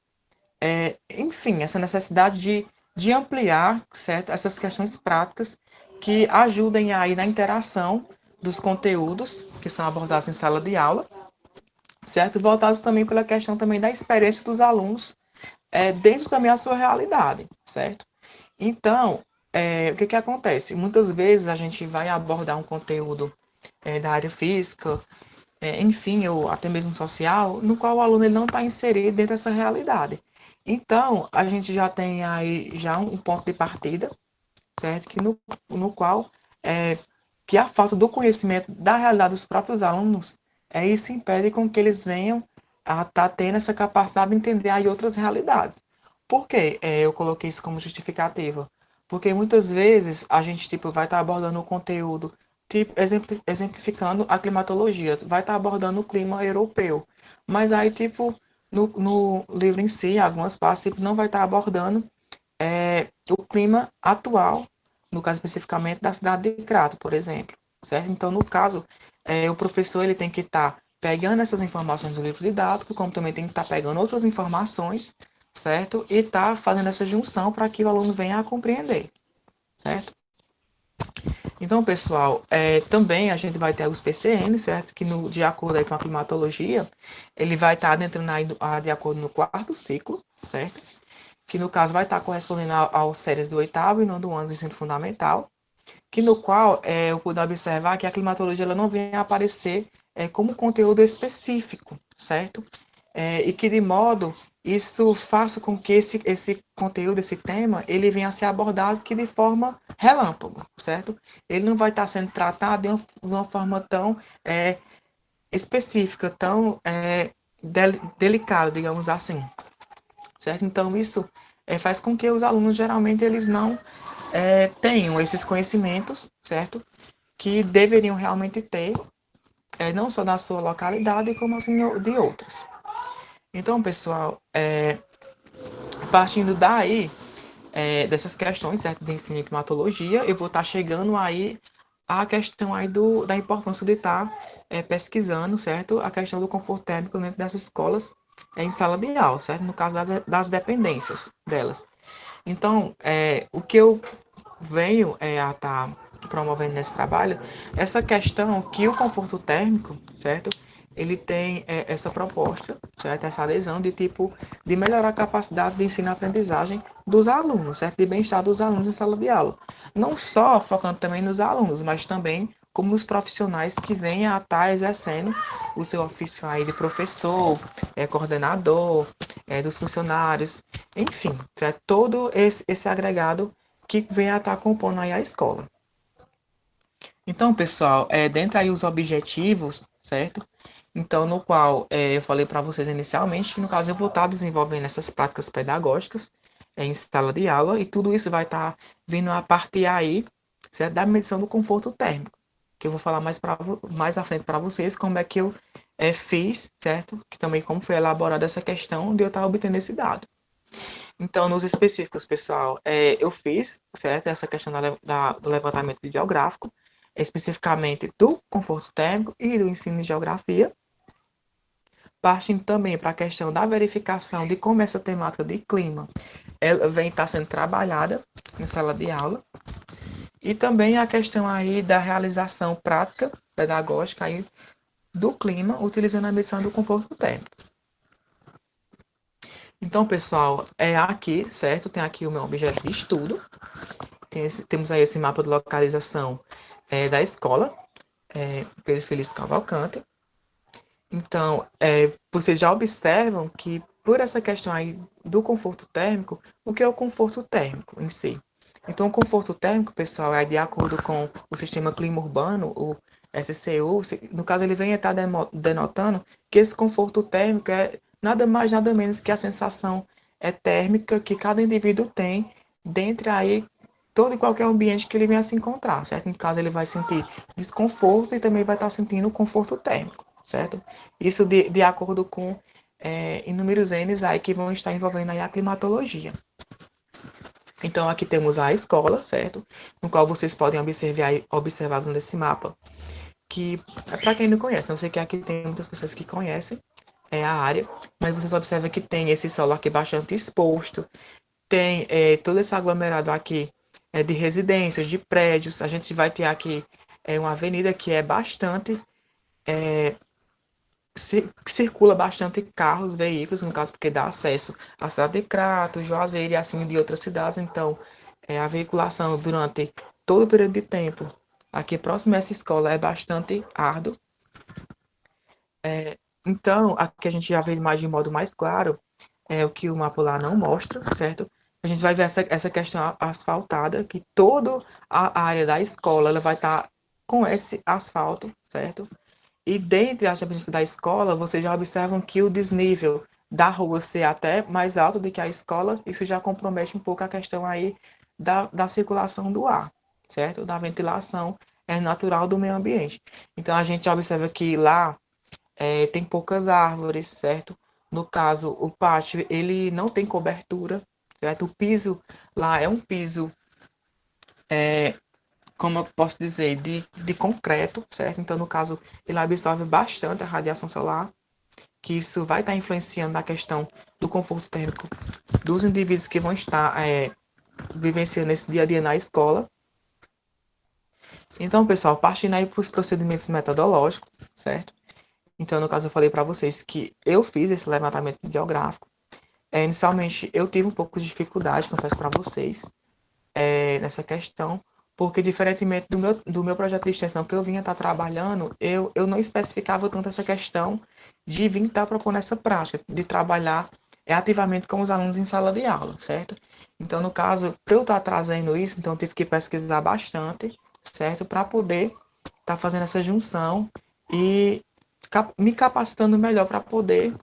enfim, essa necessidade de ampliar, certo, essas questões práticas que ajudem aí na interação dos conteúdos que são abordados em sala de aula, certo? Voltados também pela questão também da experiência dos alunos dentro também da sua realidade, certo? Então, o que que acontece? Muitas vezes a gente vai abordar um conteúdo da área física, enfim, ou até mesmo social, no qual o aluno ele não está inserido dentro dessa realidade. Então, a gente já tem aí já um ponto de partida, certo? Que no qual que a falta do conhecimento da realidade dos próprios alunos, isso impede com que eles venham a estar tendo essa capacidade de entender aí outras realidades. Por que eu coloquei isso como justificativa? Porque muitas vezes a gente tipo, vai estar abordando o conteúdo, tipo, exemplificando a climatologia, vai estar abordando o clima europeu. Mas aí, tipo, no livro em si, algumas partes, tipo, não vai estar abordando o clima atual, no caso especificamente da cidade de Crato, por exemplo, certo? Então, no caso, o professor ele tem que estar pegando essas informações do livro didático, como também tem que estar pegando outras informações, certo? E estar fazendo essa junção para que o aluno venha a compreender, certo? Então, pessoal, também a gente vai ter os PCN, certo? Que de acordo aí com a climatologia, ele vai estar entrando aí de acordo no quarto ciclo, certo? Que no caso vai estar correspondendo aos séries do oitavo e nono ano do ensino fundamental, que no qual eu pude observar que a climatologia ela não vem a aparecer como conteúdo específico, certo? E que de modo isso faça com que esse conteúdo, esse tema, ele venha a ser abordado que de forma relâmpago, certo? Ele não vai estar sendo tratado de uma forma tão específica, tão delicada, digamos assim, certo? Então isso faz com que os alunos geralmente eles não tenham esses conhecimentos, certo? Que deveriam realmente ter, não só da sua localidade, como assim de outras. Então, pessoal, partindo daí, dessas questões, certo, de ensino e climatologia, eu vou estar chegando aí à questão aí da importância de estar pesquisando, certo, a questão do conforto térmico dentro dessas escolas em sala de aula, certo, no caso das dependências delas. Então, o que eu venho a estar promovendo nesse trabalho, essa questão que o conforto térmico, certo? Ele tem essa proposta, certo? Essa adesão de tipo de melhorar a capacidade de ensino e aprendizagem dos alunos, certo? De bem-estar dos alunos em sala de aula. Não só focando também nos alunos, mas também como nos profissionais que venham a estar exercendo o seu ofício aí de professor, coordenador, dos funcionários, enfim, certo? Todo esse agregado que vem a estar compondo aí a escola. Então, pessoal, dentro aí os objetivos, certo? Então, no qual eu falei para vocês inicialmente que, no caso, eu vou estar desenvolvendo essas práticas pedagógicas em sala de aula e tudo isso vai estar vindo a partir aí, certo? Da medição do conforto térmico, que eu vou falar mais à frente para vocês como é que eu fiz, certo? Que também como foi elaborada essa questão de eu estar obtendo esse dado. Então, nos específicos, pessoal, eu fiz, certo, essa questão do levantamento bibliográfico, especificamente do conforto térmico e do ensino de geografia, partindo também para a questão da verificação de como essa temática de clima ela vem estar sendo trabalhada em sala de aula, e também a questão aí da realização prática pedagógica aí do clima, utilizando a medição do conforto térmico. Então, pessoal, aqui, certo? Tem aqui o meu objeto de estudo. Temos aí esse mapa de localização da escola, Pedro Felício Cavalcante. Então, vocês já observam que, por essa questão aí do conforto térmico, o que é o conforto térmico em si? Então, o conforto térmico, pessoal, é de acordo com o Sistema Clima Urbano, o SCU, no caso, ele vem estar denotando que esse conforto térmico é nada mais, nada menos que a sensação térmica que cada indivíduo tem dentro aí todo e qualquer ambiente que ele venha se encontrar, certo? No caso, ele vai sentir desconforto e também vai estar sentindo conforto térmico, certo? Isso de acordo com inúmeros N's aí que vão estar envolvendo aí a climatologia. Então, aqui temos a escola, certo? No qual vocês podem observar nesse mapa, que, para quem não conhece, não sei que aqui tem muitas pessoas que conhecem a área, mas vocês observam que tem esse solo aqui bastante exposto, tem todo esse aglomerado aqui de residências, de prédios. A gente vai ter aqui uma avenida que é bastante circula bastante carros, veículos, no caso, porque dá acesso à cidade de Crato, Juazeiro e assim de outras cidades. Então, a veiculação durante todo o período de tempo aqui próximo a essa escola é bastante árduo. Então, aqui a gente já vê mais de modo mais claro o que o mapa lá não mostra, certo? A gente vai ver essa questão asfaltada, que toda a área da escola ela vai estar com esse asfalto, certo? E dentre as dependências da escola, vocês já observam que o desnível da rua ser até mais alto do que a escola, isso já compromete um pouco a questão aí da circulação do ar, certo? Da ventilação natural do meio ambiente. Então, a gente observa que lá tem poucas árvores, certo? No caso, o pátio, ele não tem cobertura, certo? O piso lá é um piso como eu posso dizer, de concreto, certo? Então, no caso, ele absorve bastante a radiação solar, que isso vai estar influenciando na questão do conforto térmico dos indivíduos que vão estar vivenciando esse dia a dia na escola. Então, pessoal, partindo aí para os procedimentos metodológicos, certo? Então, no caso, eu falei para vocês que eu fiz esse levantamento bibliográfico. Inicialmente, eu tive um pouco de dificuldade, confesso para vocês, nessa questão, porque, diferentemente do meu projeto de extensão que eu vinha estar trabalhando, eu não especificava tanto essa questão de vir estar propondo essa prática, de trabalhar ativamente com os alunos em sala de aula, certo? Então, no caso, para eu estar trazendo isso, então eu tive que pesquisar bastante, certo? Para poder estar fazendo essa junção e me capacitando melhor para poder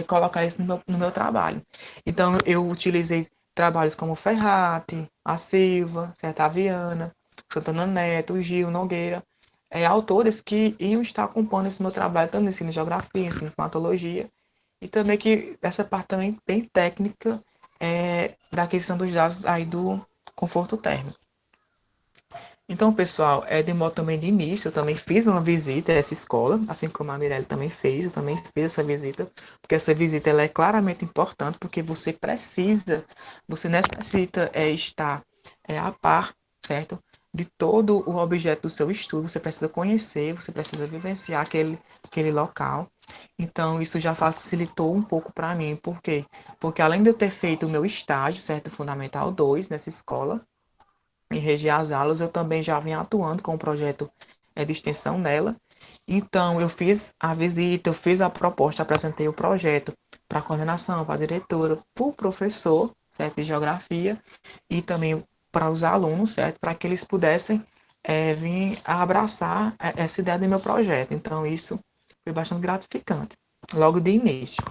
colocar isso no meu trabalho. Então, eu utilizei trabalhos como Ferrati, a Silva, Certa Viana, Santana Neto, Gil, Nogueira, autores que iam estar compondo esse meu trabalho, tanto no ensino de geografia, ensino de climatologia, e também que essa parte também bem técnica da questão dos dados aí do conforto térmico. Então, pessoal, de modo também de início, eu também fiz uma visita a essa escola, assim como a Mirelle também fez, eu também fiz essa visita, porque essa visita ela é claramente importante, porque você necessita estar a par, certo? De todo o objeto do seu estudo, você precisa conhecer, você precisa vivenciar aquele local. Então, isso já facilitou um pouco para mim, por quê? Porque além de eu ter feito o meu estágio, certo? Fundamental 2 nessa escola, em reger as aulas, eu também já vinha atuando com o projeto de extensão nela. Então, eu fiz a visita, eu fiz a proposta, apresentei o projeto para a coordenação, para a diretora, para o professor, certo, de geografia, e também para os alunos, certo, para que eles pudessem vir a abraçar essa ideia do meu projeto. Então, isso foi bastante gratificante, logo de início.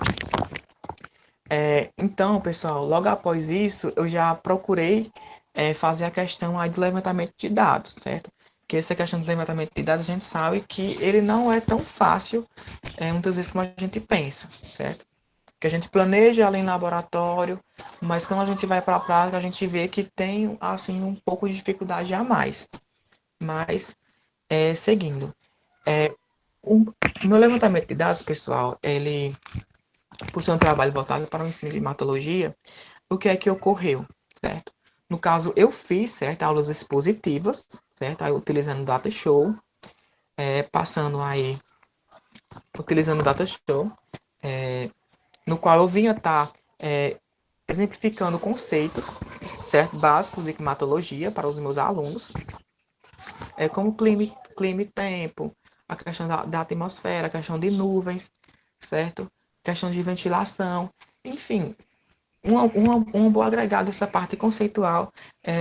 Então, pessoal, logo após isso, eu já procurei fazer a questão aí do levantamento de dados, certo? Porque essa questão do levantamento de dados, a gente sabe que ele não é tão fácil, muitas vezes, como a gente pensa, certo? Que a gente planeja ali em laboratório, mas quando a gente vai para a prática, a gente vê que tem, assim, um pouco de dificuldade a mais. Mas, seguindo, o meu levantamento de dados, pessoal, ele, por ser um trabalho voltado para o ensino de hematologia, o que é que ocorreu, certo? No caso, eu fiz, certo, aulas expositivas, certo? Aí, utilizando o Data Show, passando aí, utilizando o Data Show, no qual eu vinha estar exemplificando conceitos, certo, básicos de climatologia para os meus alunos, como clima e tempo, a questão da atmosfera, a questão de nuvens, certo? A questão de ventilação, enfim, um bom agregado dessa parte conceitual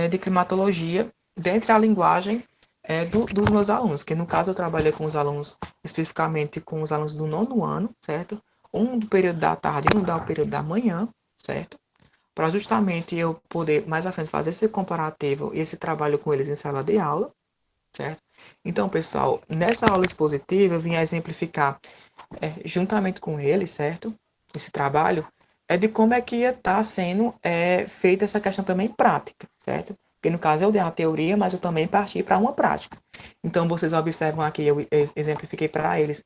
de climatologia dentro da linguagem dos meus alunos, que no caso eu trabalhei com os alunos, especificamente com os alunos do 9º ano, certo? Um do período da tarde e um do período da manhã, certo? Para justamente eu poder mais à frente fazer esse comparativo e esse trabalho com eles em sala de aula, certo? Então, pessoal, nessa aula expositiva eu vim a exemplificar juntamente com eles, certo? Esse trabalho de como é que ia estar sendo feita essa questão também prática, certo? Porque no caso eu dei uma teoria, mas eu também parti para uma prática. Então vocês observam aqui, eu exemplifiquei para eles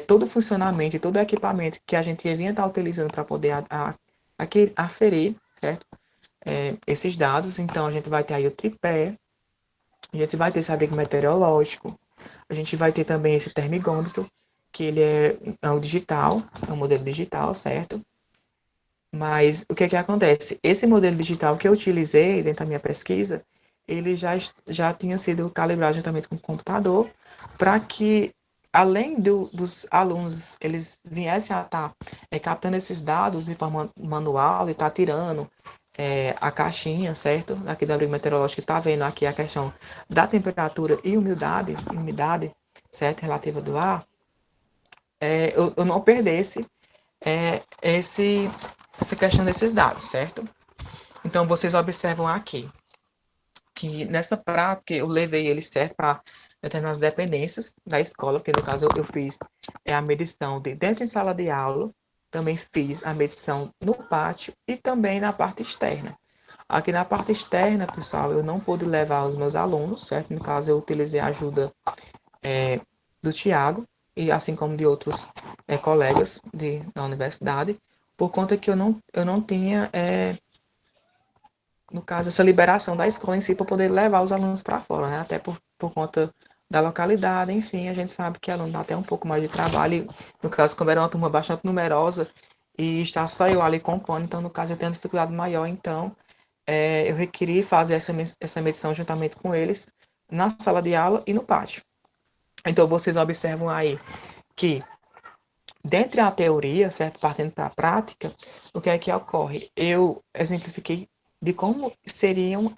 todo o funcionamento e todo o equipamento que a gente ia estar utilizando para poder aferir, certo? Esses dados. Então a gente vai ter aí o tripé, a gente vai ter esse abrigo meteorológico, a gente vai ter também esse termigômetro, que ele é o digital, é um modelo digital, certo? Mas o que é que acontece? Esse modelo digital que eu utilizei dentro da minha pesquisa, ele já tinha sido calibrado juntamente com o computador para que, além dos alunos, eles viessem a estar captando esses dados de forma manual e estar tirando a caixinha, certo? Aqui do abrigo meteorológico, está vendo aqui a questão da temperatura e umidade, certo? Relativa do ar. Eu não perdesse essa questão desses dados, certo? Então, vocês observam aqui que nessa prática eu levei ele certo para determinadas dependências da escola, que no caso eu fiz a medição de dentro em sala de aula, também fiz a medição no pátio e também na parte externa. Aqui na parte externa, pessoal, eu não pude levar os meus alunos, certo? No caso, eu utilizei a ajuda do Tiago, e assim como de outros colegas da universidade, por conta que eu não tinha no caso, essa liberação da escola em si para poder levar os alunos para fora, né? Até por conta da localidade, enfim, a gente sabe que aluno dá até um pouco mais de trabalho, no caso, como era uma turma bastante numerosa, e está só eu ali compondo, então, no caso, eu tenho dificuldade maior, então, eu requeri fazer essa medição juntamente com eles, na sala de aula e no pátio. Então, vocês observam aí que, dentre a teoria, certo, partindo para a prática, o que é que ocorre? Eu exemplifiquei de como seriam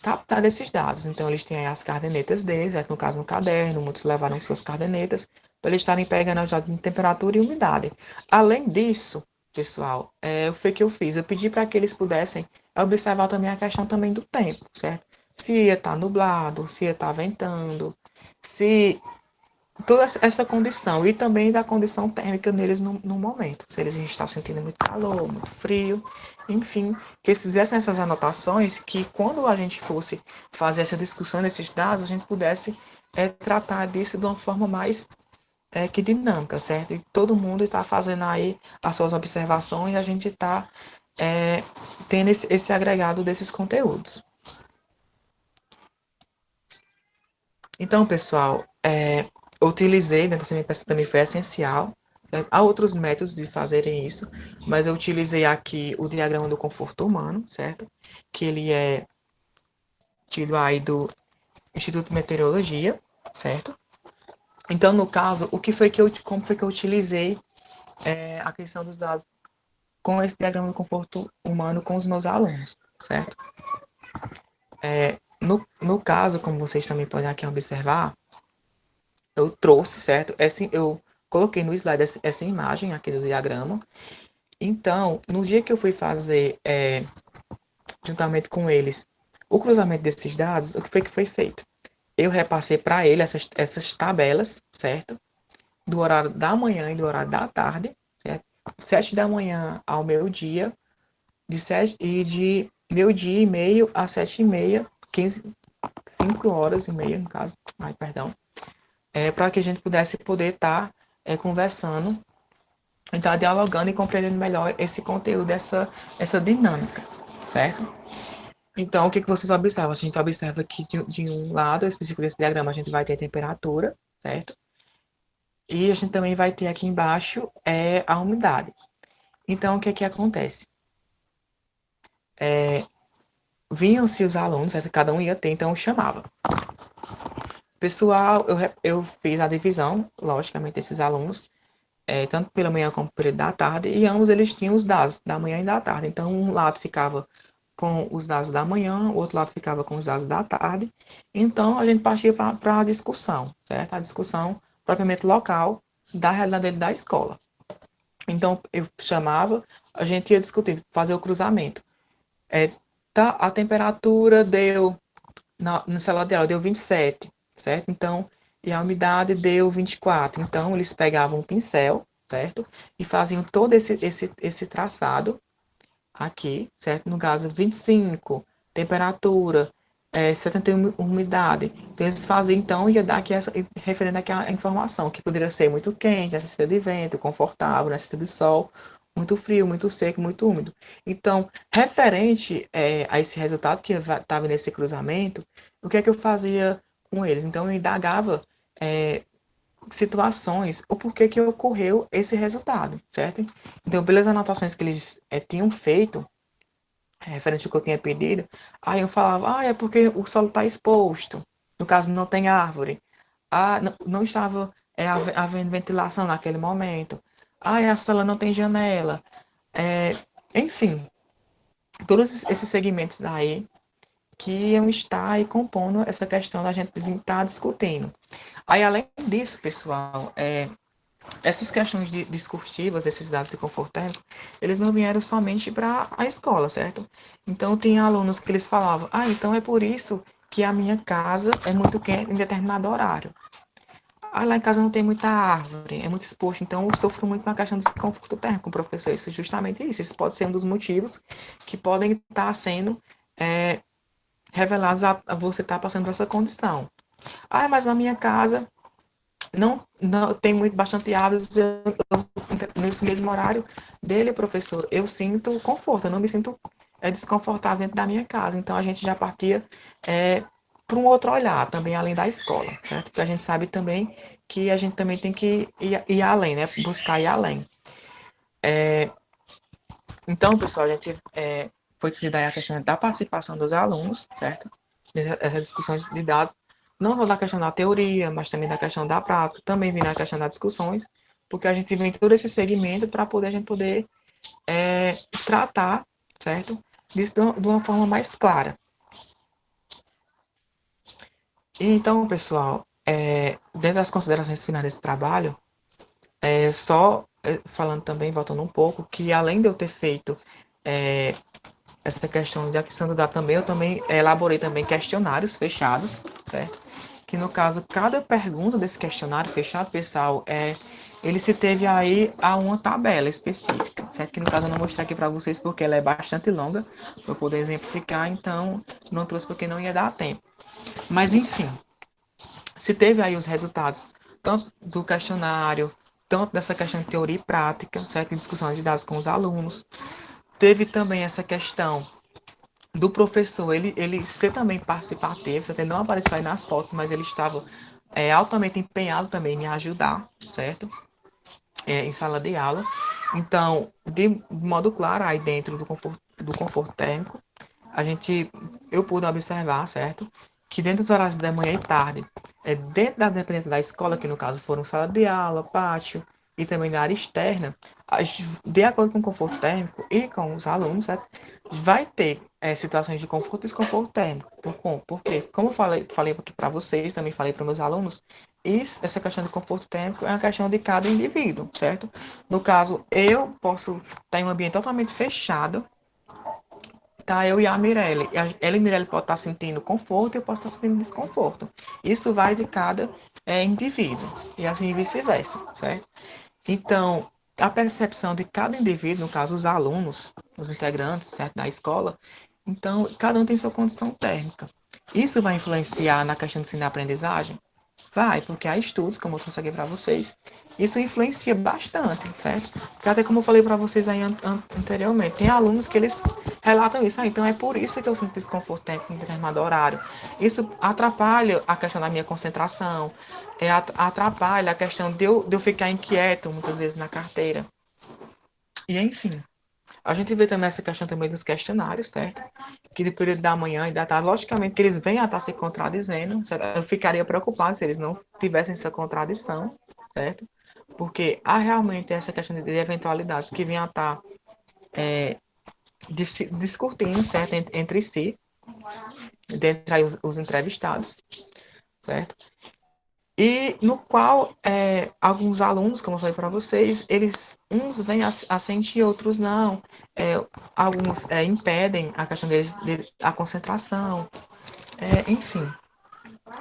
captar esses dados. Então, eles têm aí as cadernetas deles, no caso, no caderno, muitos levaram suas cadernetas, para eles estarem pegando os dados de temperatura e umidade. Além disso, pessoal, o que eu fiz? Eu pedi para que eles pudessem observar também a questão também do tempo, certo? Se ia estar nublado, se ia estar ventando, se toda essa condição e também da condição térmica neles no momento. Se eles estão sentindo muito calor, muito frio, enfim, que eles fizessem essas anotações, que quando a gente fosse fazer essa discussão desses dados, a gente pudesse tratar disso de uma forma mais que dinâmica, certo? E todo mundo está fazendo aí as suas observações e a gente está tendo esse agregado desses conteúdos. Então, pessoal, eu utilizei, né, também foi essencial. Há outros métodos de fazerem isso, mas eu utilizei aqui o diagrama do conforto humano, certo? Que ele é tido aí do Instituto de Meteorologia, certo? Então, no caso, como foi que eu utilizei a questão dos dados com esse diagrama do conforto humano com os meus alunos, certo? No caso, como vocês também podem aqui observar, eu trouxe, certo? Eu coloquei no slide essa imagem aqui do diagrama. Então, no dia que eu fui fazer, juntamente com eles, o cruzamento desses dados, o que foi feito? Eu repassei para ele essas tabelas, certo? Do horário da manhã e do horário da tarde, certo? 7 da manhã ao meio-dia, de meio-dia e meio a 7h30, 5 horas e meia, no caso. Ai, perdão. Para que a gente pudesse estar conversando, estar dialogando e compreendendo melhor esse conteúdo, essa dinâmica, certo? Então, o que vocês observam? A gente observa que de um lado específico desse diagrama a gente vai ter a temperatura, certo? E a gente também vai ter aqui embaixo a umidade. Então, o que acontece? Vinham-se os alunos, certo? Cada um ia ter, então eu chamava. Pessoal, eu fiz a divisão, logicamente, desses alunos, tanto pela manhã como pela da tarde, e ambos eles tinham os dados da manhã e da tarde. Então, um lado ficava com os dados da manhã, o outro lado ficava com os dados da tarde. Então, a gente partia para a discussão, certo? A discussão propriamente local da realidade dele da escola. Então, eu chamava, a gente ia discutir, fazer o cruzamento. A temperatura deu, na sala de aula, deu 27, certo? Então, e a umidade deu 24. Então, eles pegavam um pincel, certo? E faziam todo esse traçado aqui, certo? No caso, 25, temperatura, 71 umidade. Então, eles faziam, então, ia dar aqui referendo aqui a informação, que poderia ser muito quente, necessidade de vento, confortável, necessidade de sol, muito frio, muito seco, muito úmido. Então, referente a esse resultado que estava nesse cruzamento, o que é que eu fazia com eles? Então, eu indagava situações, o porquê que ocorreu esse resultado, certo? Então, pelas anotações que eles tinham feito, referente ao que eu tinha pedido, aí eu falava, é porque o solo está exposto, no caso não tem árvore, não estava havendo ventilação naquele momento, a sala não tem janela, enfim, todos esses segmentos aí que iam estar aí compondo essa questão da gente estar discutindo. Aí, além disso, pessoal, essas questões discursivas, esses dados de conforto térmico, eles não vieram somente para a escola, certo? Então, tem alunos que eles falavam, então é por isso que a minha casa é muito quente em determinado horário. Lá em casa não tem muita árvore, é muito exposto, então eu sofro muito na questão do desconforto térmico, professor. Isso é justamente isso. Isso pode ser um dos motivos que podem estar sendo revelados a você estar passando por essa condição. Mas na minha casa não tem bastante árvores, nesse mesmo horário dele, professor, eu sinto conforto, eu não me sinto desconfortável dentro da minha casa. Então, a gente já partia para um outro olhar, também além da escola, certo? Porque a gente sabe também que a gente também tem que ir além, né? Buscar ir além. Então, pessoal, a gente foi estudar a questão da participação dos alunos, certo? Essa discussão de dados, não só da questão da teoria, mas também da questão da prática, também vem na questão das discussões, porque a gente vem todo esse segmento para a gente poder tratar, certo? Disso de uma forma mais clara. Então, pessoal, dentro das considerações finais desse trabalho, falando também, voltando um pouco, que além de eu ter feito essa questão de aquisição do dado também, eu também elaborei também questionários fechados, certo? Que no caso, cada pergunta desse questionário fechado, pessoal, ele se teve aí a uma tabela específica, certo? Que no caso eu não mostrei aqui para vocês porque ela é bastante longa, para eu poder exemplificar, então não trouxe porque não ia dar tempo. Mas enfim, se teve aí os resultados, tanto do questionário, tanto dessa questão de teoria e prática, certo? Discussão de dados com os alunos. Teve também essa questão do professor, ele ser também participativo, certo? Ele não apareceu aí nas fotos, mas ele estava altamente empenhado também em me ajudar, certo? Em sala de aula. Então, de modo claro, aí dentro do conforto térmico, eu pude observar, certo? Que dentro dos horários da manhã e tarde, dentro das dependências da escola, que no caso foram sala de aula, pátio e também na área externa, de acordo com o conforto térmico e com os alunos, certo? Vai ter situações de conforto e desconforto térmico. Porque, como eu falei aqui para vocês, também falei para meus alunos, essa questão de conforto térmico é uma questão de cada indivíduo, certo? No caso, eu posso estar em um ambiente totalmente fechado, tá? Eu e a Mirelle. Ela e a Mirelle podem estar sentindo conforto e eu posso estar sentindo desconforto. Isso vai de cada indivíduo. E assim vice-versa, certo? Então, a percepção de cada indivíduo, no caso, os alunos, os integrantes, certo, da escola, então, cada um tem sua condição térmica. Isso vai influenciar na questão de ensino-aprendizagem? Vai, porque há estudos, como eu trouxe aqui para vocês, isso influencia bastante, certo? Porque até como eu falei para vocês aí anteriormente, tem alunos que eles relatam isso, então é por isso que eu sinto desconforto técnico em determinado horário. Isso atrapalha a questão da minha concentração, atrapalha a questão de eu ficar inquieto muitas vezes na carteira. E enfim, a gente vê também essa questão também dos questionários, certo? Que de período da manhã e da tarde, logicamente que eles vêm a estar se contradizendo, certo? Eu ficaria preocupado se eles não tivessem essa contradição, certo? Porque há realmente essa questão de eventualidades que vêm a estar discutindo, certo? Entre si, dentre aí os entrevistados, certo? E no qual alguns alunos, como eu falei para vocês, uns vêm a sentir, outros não. Alguns impedem a questão deles, a concentração. Enfim,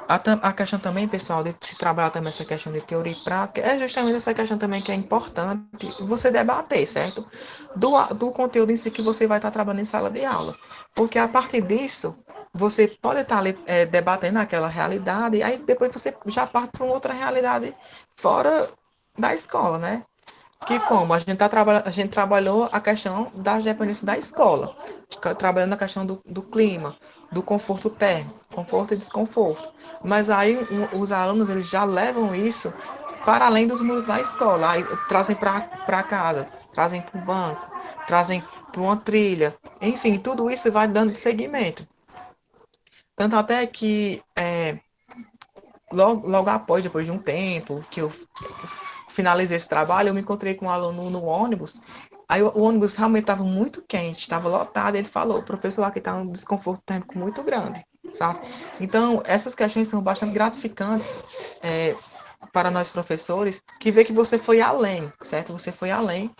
a questão também, pessoal, de se trabalhar também essa questão de teoria e prática, é justamente essa questão também que é importante você debater, certo? Do conteúdo em si que você vai estar trabalhando em sala de aula. Porque a partir disso, você pode estar ali debatendo aquela realidade, e aí depois você já parte para uma outra realidade fora da escola, né? Que como a gente trabalhou a questão das dependências da escola, trabalhando a questão do clima, do conforto térmico, conforto e desconforto. Mas aí os alunos eles já levam isso para além dos muros da escola, aí trazem para casa, trazem para o banco, trazem para uma trilha, enfim, tudo isso vai dando seguimento. Tanto até que logo após, depois de um tempo que eu finalizei esse trabalho, eu me encontrei com um aluno no ônibus. Aí o ônibus realmente estava muito quente, estava lotado. Ele falou, professor, aqui está um desconforto térmico muito grande, sabe? Então, essas questões são bastante gratificantes para nós professores, que vê que você foi além, certo? Você foi além,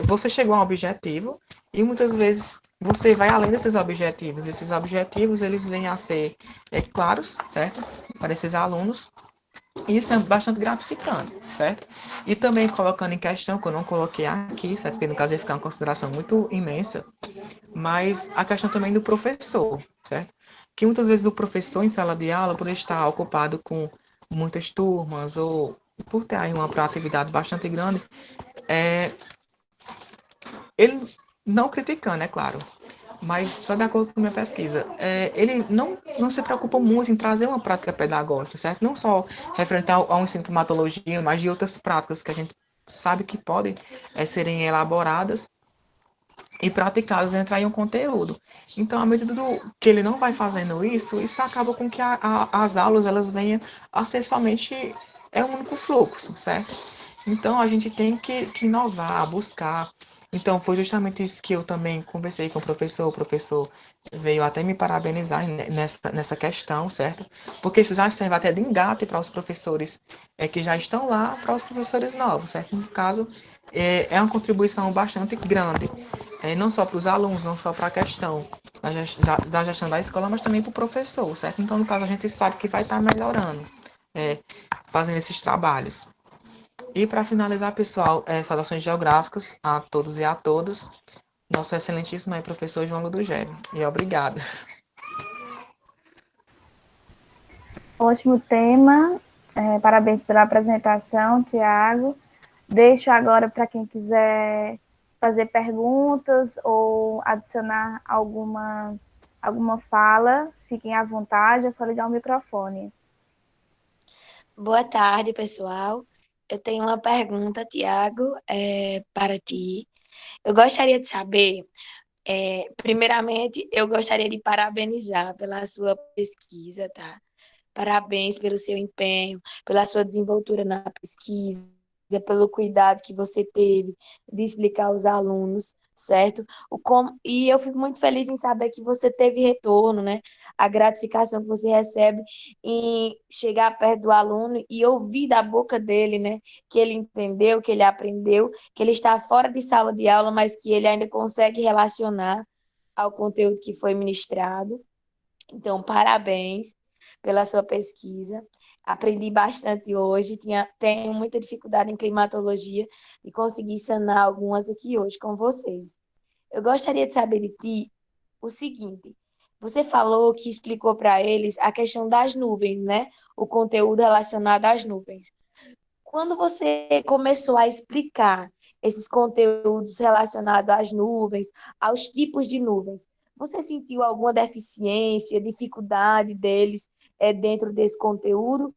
você chegou a um objetivo e muitas vezes você vai além desses objetivos. Esses objetivos, eles vêm a ser claros, certo? Para esses alunos. E isso é bastante gratificante, certo? E também colocando em questão, que eu não coloquei aqui, certo? Porque no caso ia ficar uma consideração muito imensa, mas a questão também do professor, certo? Que muitas vezes o professor em sala de aula, por estar ocupado com muitas turmas ou por ter aí uma proatividade bastante grande, ele não criticando, é claro, mas só de acordo com a minha pesquisa, ele não se preocupa muito em trazer uma prática pedagógica, certo? Não só referente ao ensino de climatologia, mas de outras práticas que a gente sabe que podem serem elaboradas e praticadas dentro aí um conteúdo. Então, à medida que ele não vai fazendo isso acaba com que as aulas elas venham a ser somente um único fluxo, certo? Então, a gente tem que inovar, buscar. Então, foi justamente isso que eu também conversei com o professor veio até me parabenizar nessa questão, certo? Porque isso já serve até de engate para os professores que já estão lá, para os professores novos, certo? No caso, é uma contribuição bastante grande, não só para os alunos, não só para a questão da gestão da escola, mas também para o professor, certo? Então, no caso, a gente sabe que vai estar melhorando, fazendo esses trabalhos. E para finalizar, pessoal, saudações geográficas a todos e a todas. Nosso excelentíssimo professor João Ludogério. E obrigado. Ótimo tema. Parabéns pela apresentação, Tiago. Deixo agora para quem quiser fazer perguntas ou adicionar alguma fala, fiquem à vontade, é só ligar o microfone. Boa tarde, pessoal. Eu tenho uma pergunta, Tiago, para ti. Eu gostaria de saber, primeiramente, eu gostaria de parabenizar pela sua pesquisa, tá? Parabéns pelo seu empenho, pela sua desenvoltura na pesquisa, pelo cuidado que você teve de explicar aos alunos, certo? E eu fico muito feliz em saber que você teve retorno, né? A gratificação que você recebe em chegar perto do aluno e ouvir da boca dele, né? Que ele entendeu, que ele aprendeu, que ele está fora de sala de aula, mas que ele ainda consegue relacionar ao conteúdo que foi ministrado. Então, parabéns pela sua pesquisa. Aprendi bastante hoje, tenho muita dificuldade em climatologia e consegui sanar algumas aqui hoje com vocês. Eu gostaria de saber de ti o seguinte: você falou que explicou para eles a questão das nuvens, né? O conteúdo relacionado às nuvens. Quando você começou a explicar esses conteúdos relacionados às nuvens, aos tipos de nuvens, você sentiu alguma deficiência, dificuldade deles dentro desse conteúdo?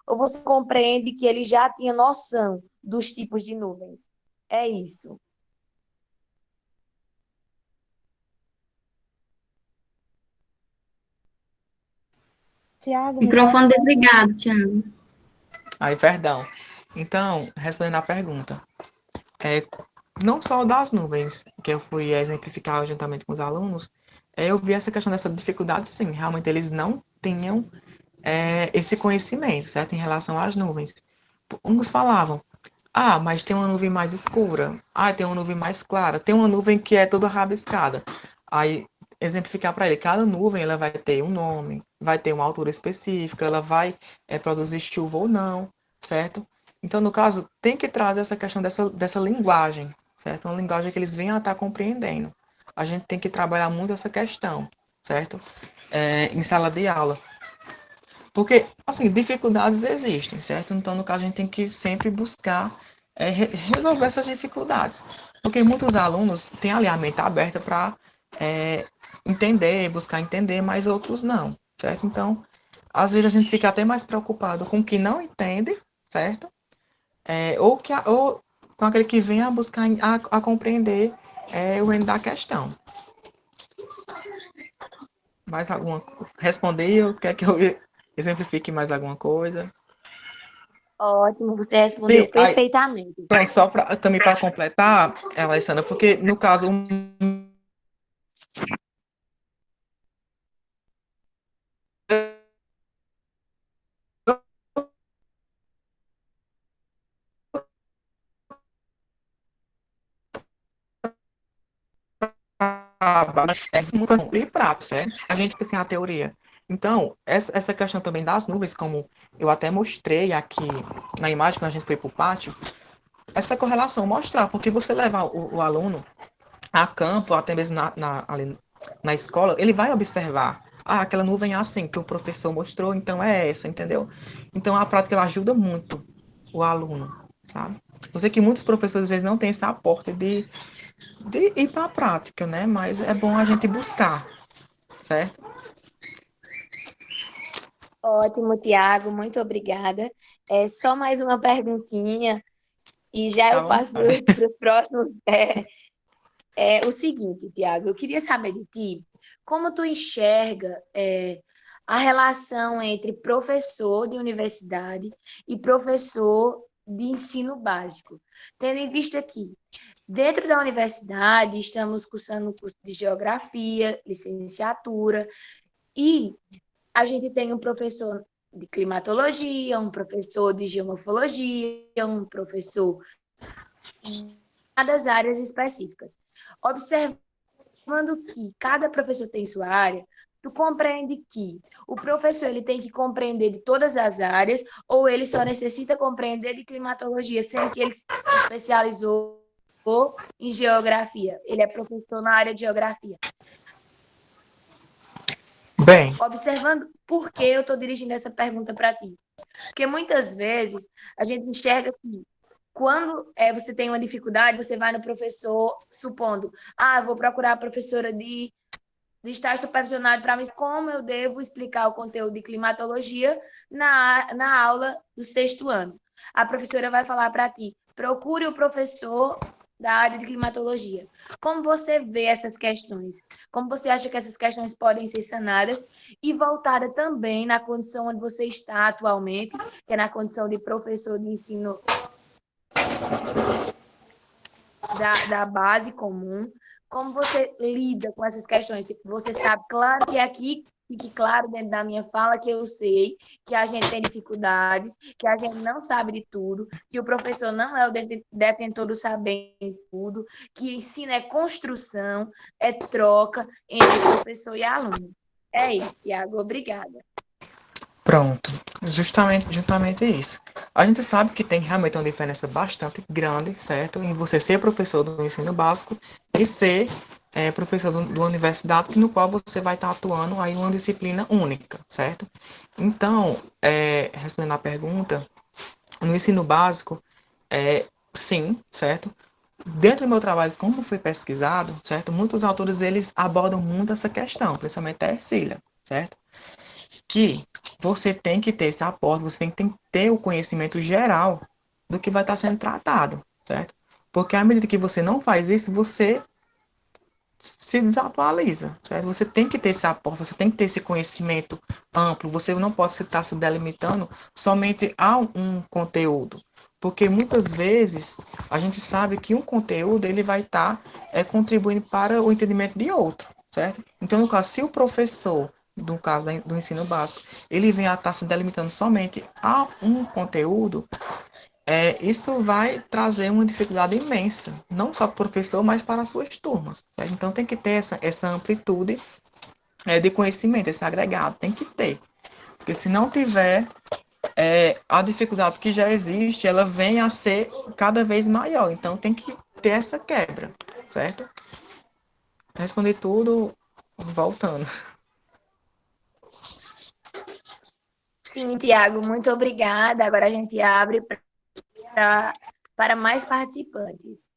Ou você compreende que ele já tinha noção dos tipos de nuvens? É isso. Tiago, Microfone desligado, Thiago. Aí, perdão. Então, respondendo à pergunta, não só das nuvens, que eu fui exemplificar juntamente com os alunos, eu vi essa questão dessa dificuldade, sim. Realmente, eles não tinham esse conhecimento, certo? Em relação às nuvens. Uns falavam, mas tem uma nuvem mais escura. Tem uma nuvem mais clara. Tem uma nuvem que é toda rabiscada. Aí, exemplificar para ele, cada nuvem ela vai ter um nome, vai ter uma altura específica, ela vai produzir chuva ou não, certo? Então, no caso, tem que trazer essa questão dessa linguagem, certo? Uma linguagem que eles venham a estar compreendendo. A gente tem que trabalhar muito essa questão, certo? Em sala de aula. Porque, assim, dificuldades existem, certo? Então, no caso, a gente tem que sempre buscar resolver essas dificuldades. Porque muitos alunos têm ali a mente aberta para entender, buscar entender, mas outros não, certo? Então, às vezes a gente fica até mais preocupado com o que não entende, certo? Ou com aquele que vem a buscar a compreender o endo da questão. Mais alguma? Responder ou quer que eu exemplifique mais alguma coisa? Ótimo, você respondeu Sim, perfeitamente. pronto, só também para completar, Alessandra, porque no caso muito prato, certo? A gente tem a teoria. Então, essa questão também das nuvens, como eu até mostrei aqui na imagem quando a gente foi para o pátio, essa correlação mostrar, porque você levar o aluno a campo, até mesmo ali na escola, ele vai observar. Aquela nuvem é assim que o professor mostrou, então é essa, entendeu? Então a prática ela ajuda muito o aluno, sabe? Eu sei que muitos professores às vezes não têm esse aporte de ir para a prática, né? Mas é bom a gente buscar, certo? Ótimo, Tiago, muito obrigada. É só mais uma perguntinha e já Fica à eu passo para vontade. os próximos. É o seguinte, Tiago, eu queria saber de ti, como tu enxerga a relação entre professor de universidade e professor de ensino básico, tendo em vista que dentro da universidade estamos cursando um curso de geografia, licenciatura, e a gente tem um professor de climatologia, um professor de geomorfologia, um professor das áreas específicas. Observando que cada professor tem sua área, tu compreende que o professor ele tem que compreender de todas as áreas ou ele só necessita compreender de climatologia, sendo que ele se especializou em geografia. Ele é professor na área de geografia. Bem, Observando por que eu estou dirigindo essa pergunta para ti. Porque muitas vezes a gente enxerga que quando você tem uma dificuldade, você vai no professor, supondo, eu vou procurar a professora de estar supervisionado para mim como eu devo explicar o conteúdo de climatologia na aula do sexto ano. A professora vai falar para ti, procure o professor da área de climatologia. Como você vê essas questões? Como você acha que essas questões podem ser sanadas e voltada também na condição onde você está atualmente, que é na condição de professor de ensino da base comum, como você lida com essas questões? Você sabe, claro que aqui fique claro dentro da minha fala que eu sei que a gente tem dificuldades, que a gente não sabe de tudo, que o professor não é o detentor do saber em tudo, que ensino é construção, é troca entre professor e aluno. É isso, Tiago. Obrigada. pronto. Justamente isso. A gente sabe que tem realmente uma diferença bastante grande, certo? Em você ser professor do ensino básico e ser professor de uma universidade no qual você vai estar atuando aí uma disciplina única, certo? Então, respondendo à pergunta, no ensino básico, sim, certo? Dentro do meu trabalho, como foi pesquisado, certo? Muitos autores, eles abordam muito essa questão, principalmente a Ercília, certo? Que você tem que ter esse aporte, você tem que ter o conhecimento geral do que vai estar sendo tratado, certo? Porque à medida que você não faz isso, você se desatualiza, certo? Você tem que ter esse aporte, você tem que ter esse conhecimento amplo, você não pode estar se delimitando somente a um conteúdo, porque muitas vezes a gente sabe que um conteúdo ele vai estar contribuindo para o entendimento de outro, certo? Então, no caso, se o professor, no caso do ensino básico, ele vem a estar se delimitando somente a um conteúdo, isso vai trazer uma dificuldade imensa, não só para o professor, mas para as suas turmas. Certo? Então tem que ter essa amplitude de conhecimento, esse agregado, tem que ter. Porque se não tiver, a dificuldade que já existe, ela vem a ser cada vez maior. Então tem que ter essa quebra, certo? Respondi tudo voltando. Sim, Tiago, muito obrigada. Agora a gente abre para mais participantes.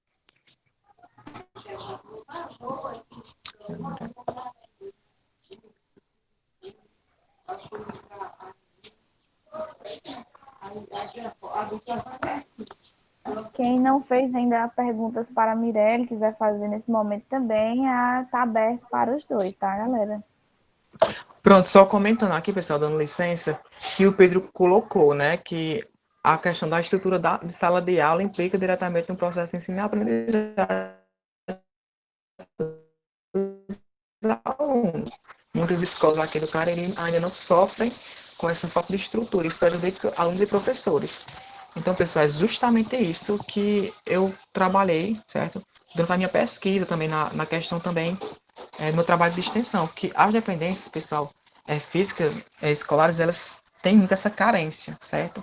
Quem não fez ainda perguntas para a Mirelle, quiser fazer nesse momento também, está aberto para os dois, tá, galera? Pronto, só comentando aqui, pessoal, dando licença, que o Pedro colocou, né, que a questão da estrutura de sala de aula implica diretamente no processo de ensino e aprendizagem dos alunos. Muitas escolas aqui do Cariri ainda não sofrem com essa falta de estrutura, isso prejudica alunos e professores. Então, pessoal, é justamente isso que eu trabalhei, certo? Durante a minha pesquisa também, na questão também no meu trabalho de extensão, que as dependências, pessoal, físicas, escolares, elas têm muito essa carência, certo?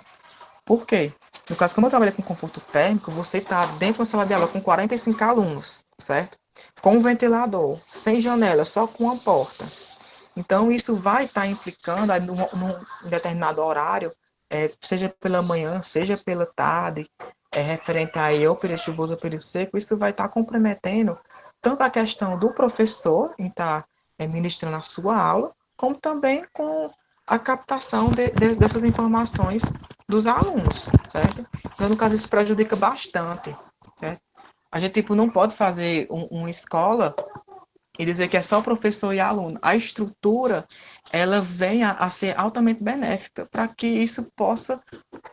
Por quê? No caso, como eu trabalhei com conforto térmico, você está dentro de uma sala de aula com 45 alunos, certo? Com um ventilador, sem janela, só com uma porta. Então, isso vai estar implicando num determinado horário, seja pela manhã, seja pela tarde, referente aí ao período chuvoso ou período seco, isso vai estar comprometendo tanto a questão do professor em estar ministrando a sua aula, como também com a captação dessas informações dos alunos, certo? Então, no caso, isso prejudica bastante, certo? A gente, tipo, não pode fazer uma escola e dizer que é só professor e aluno. A estrutura, ela vem a ser altamente benéfica para que isso possa,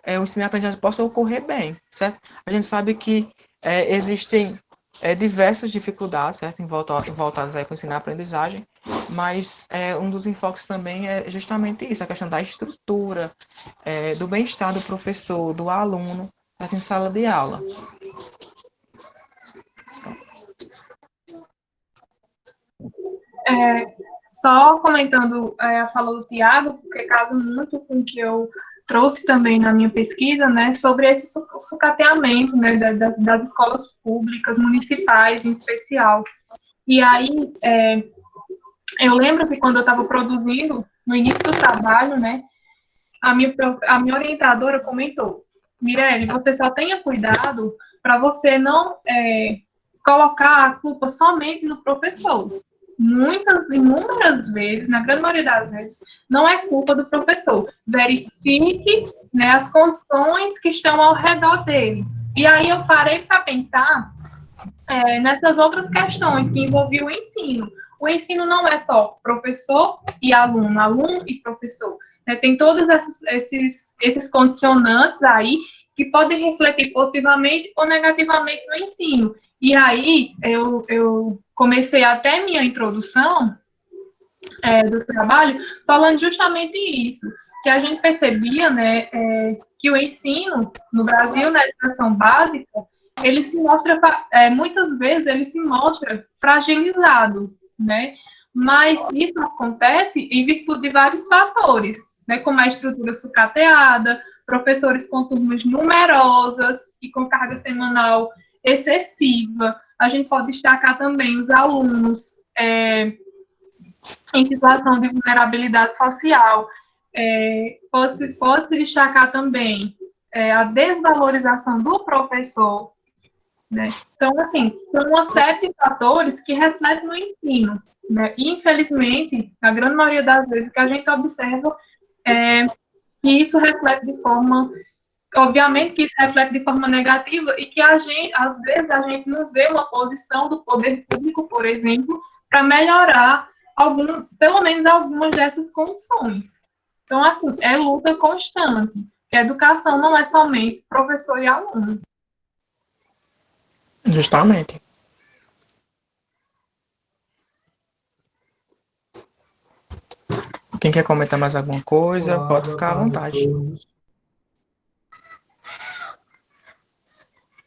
o ensino e aprendizagem possa ocorrer bem, certo? A gente sabe que existem diversas dificuldades, certo? Voltadas aí para o ensino e aprendizagem, mas um dos enfoques também é justamente isso, a questão da estrutura, do bem-estar do professor, do aluno, certo? Em sala de aula. Só comentando a fala do Tiago, porque casa muito com o que eu trouxe também na minha pesquisa, né, sobre esse sucateamento, né, das escolas públicas, municipais em especial. E aí, eu lembro que quando eu estava produzindo, no início do trabalho, né, a minha orientadora comentou: Mirelle, você só tenha cuidado para você não colocar a culpa somente no professor. Inúmeras vezes, na grande maioria das vezes, não é culpa do professor. Verifique, né, as condições que estão ao redor dele. E aí eu parei para pensar nessas outras questões que envolviam o ensino. O ensino não é só professor e aluno, aluno e professor. Né? Tem todos esses condicionantes aí que podem refletir positivamente ou negativamente no ensino. E aí, eu comecei até minha introdução do trabalho falando justamente isso, que a gente percebia, né, que o ensino no Brasil, na educação básica, ele se mostra, muitas vezes, ele se mostra fragilizado, né, mas isso acontece em virtude de vários fatores, né, como a estrutura sucateada, professores com turmas numerosas e com carga semanal excessiva. A gente pode destacar também os alunos em situação de vulnerabilidade social. Pode-se destacar também a desvalorização do professor, né? Então, assim, são uma série de fatores que refletem no ensino, né? E, infelizmente, na grande maioria das vezes, o que a gente observa é que isso reflete de forma, obviamente que isso reflete de forma negativa e que a gente, às vezes, a gente não vê uma posição do poder público, por exemplo, para melhorar pelo menos algumas dessas condições. Então, assim, é luta constante. A educação não é somente professor e aluno. Justamente. Quem quer comentar mais alguma coisa, Olá, pode boa ficar à tarde a vontade. todos.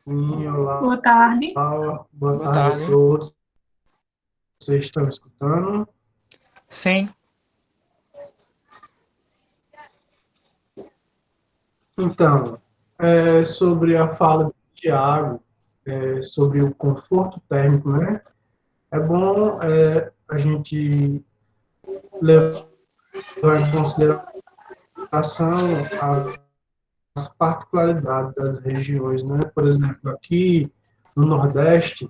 Sim, olá, Boa tarde. boa tarde a todos. Vocês estão me escutando? Sim. Então, sobre a fala do Tiago, sobre o conforto térmico, né? É bom a gente levar em consideração as particularidades das regiões, né? Por exemplo, aqui no Nordeste,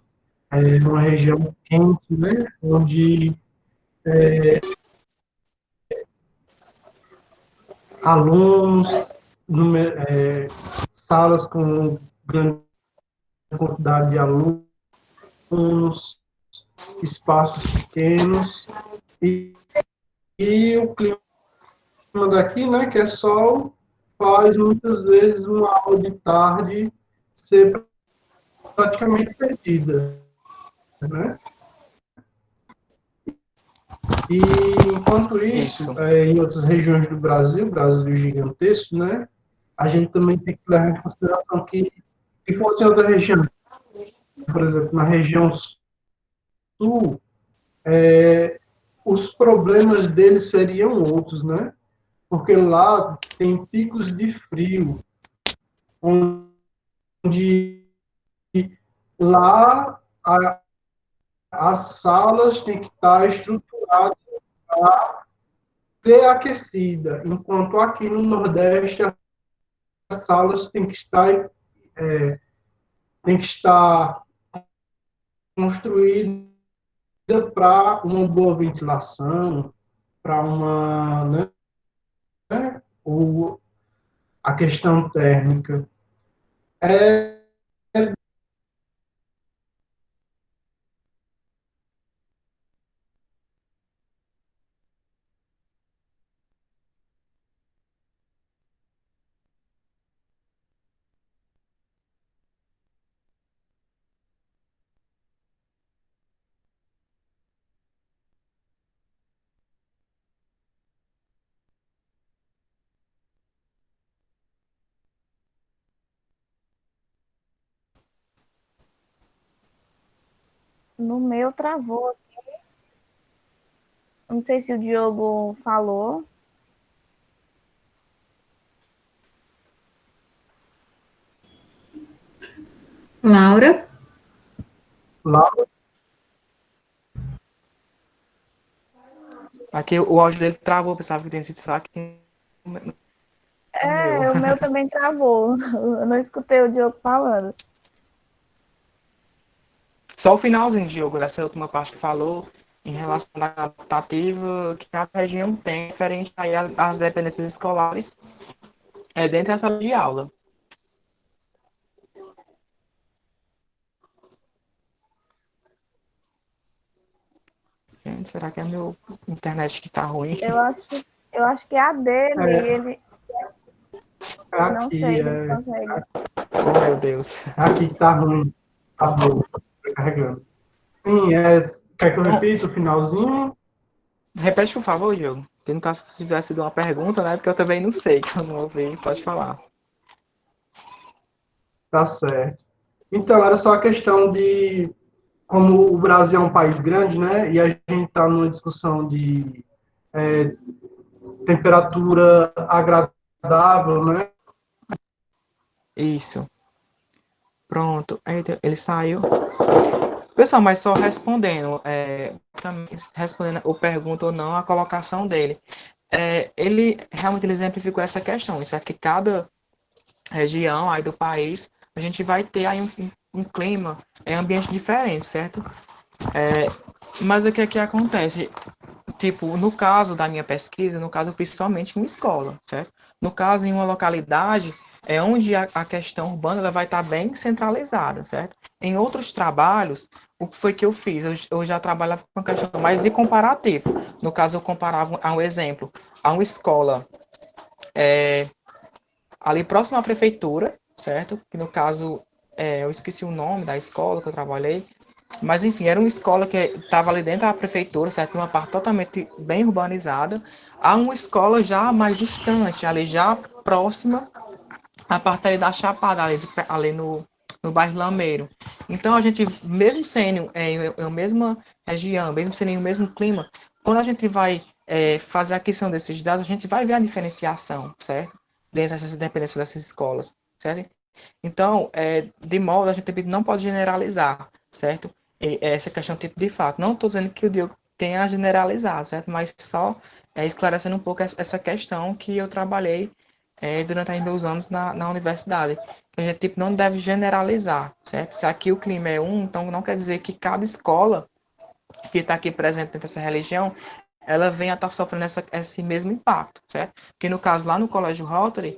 é uma região quente, né? Onde alunos, salas com grande quantidade de alunos, espaços pequenos e o clima daqui, né, que é sol, faz muitas vezes uma aula de tarde ser praticamente perdida, né? E enquanto isso, em outras regiões do Brasil, Brasil gigantesco, né, a gente também tem que levar em consideração que se fosse outra região, por exemplo, na região sul, os problemas deles seriam outros, né? Porque lá tem picos de frio, onde lá as salas têm que estar estruturadas para ser aquecida, enquanto aqui no Nordeste as salas têm que estar tem que estar construída para uma boa ventilação, para uma, né, a questão térmica. É, No meu travou. Não sei se o Diogo falou. Laura? lá, Aqui o áudio dele travou, pensava que tinha sido só aqui no meu. É, o meu também travou. Eu não escutei o Diogo falando. Só o finalzinho, Diogo, dessa última parte que falou, em relação à adaptativa que cada região tem, referente aí às dependências escolares, dentro da sala de aula. Gente, será que é meu internet que tá ruim? Eu acho que é a dele, é, ele não aqui, sei se ele consegue. Oh, meu Deus. aqui tá ruim, tá bom, tá carregando. Sim, quer que eu Bom, repita o finalzinho? repete, por favor, Diogo. Que no caso, se tivesse sido uma pergunta, né? Porque eu também não sei, que eu não ouvi. Pode falar. Tá certo. Então, era só a questão de como o Brasil é um país grande, né? E a gente está numa discussão de temperatura agradável, né? Isso. Pronto. Eita, ele saiu. Pessoal, mas só respondendo, respondendo o pergunta ou não, a colocação dele. Ele realmente ele exemplificou essa questão. Isso é que cada região aí do país, a gente vai ter aí um clima, ambiente diferente, certo? Mas o que é que acontece? Tipo, no caso da minha pesquisa, no caso eu fiz somente em uma escola, certo? No caso, em uma localidade, é onde a questão urbana ela vai estar bem centralizada, certo? Em outros trabalhos, o que foi que eu fiz? Eu já trabalhava com a questão mais de comparativo. No caso, eu comparava a um exemplo, a uma escola ali próximo à prefeitura, certo? Que no caso, eu esqueci o nome da escola que eu trabalhei, mas, enfim, era uma escola que estava ali dentro da prefeitura, certo? Uma parte totalmente bem urbanizada, a uma escola já mais distante, ali já próxima à parte ali da Chapada, ali no bairro Lameiro. Então, a gente, mesmo sendo em a mesma região, mesmo sendo em o mesmo clima, quando a gente vai fazer a aquisição desses dados, a gente vai ver a diferenciação, certo? Dentro dessas dependências dessas escolas, certo? Então, de modo, a gente não pode generalizar, certo? Essa questão tipo de fato. Não estou dizendo que o Diogo tenha generalizado, certo? Mas só esclarecendo um pouco essa questão que eu trabalhei durante os meus anos na universidade. Que a gente tipo, não deve generalizar, certo? Se aqui o clima é um, então não quer dizer que cada escola que está aqui presente dentro dessa religião ela venha a estar sofrendo esse mesmo impacto, certo? Porque no caso lá no Colégio Rotary,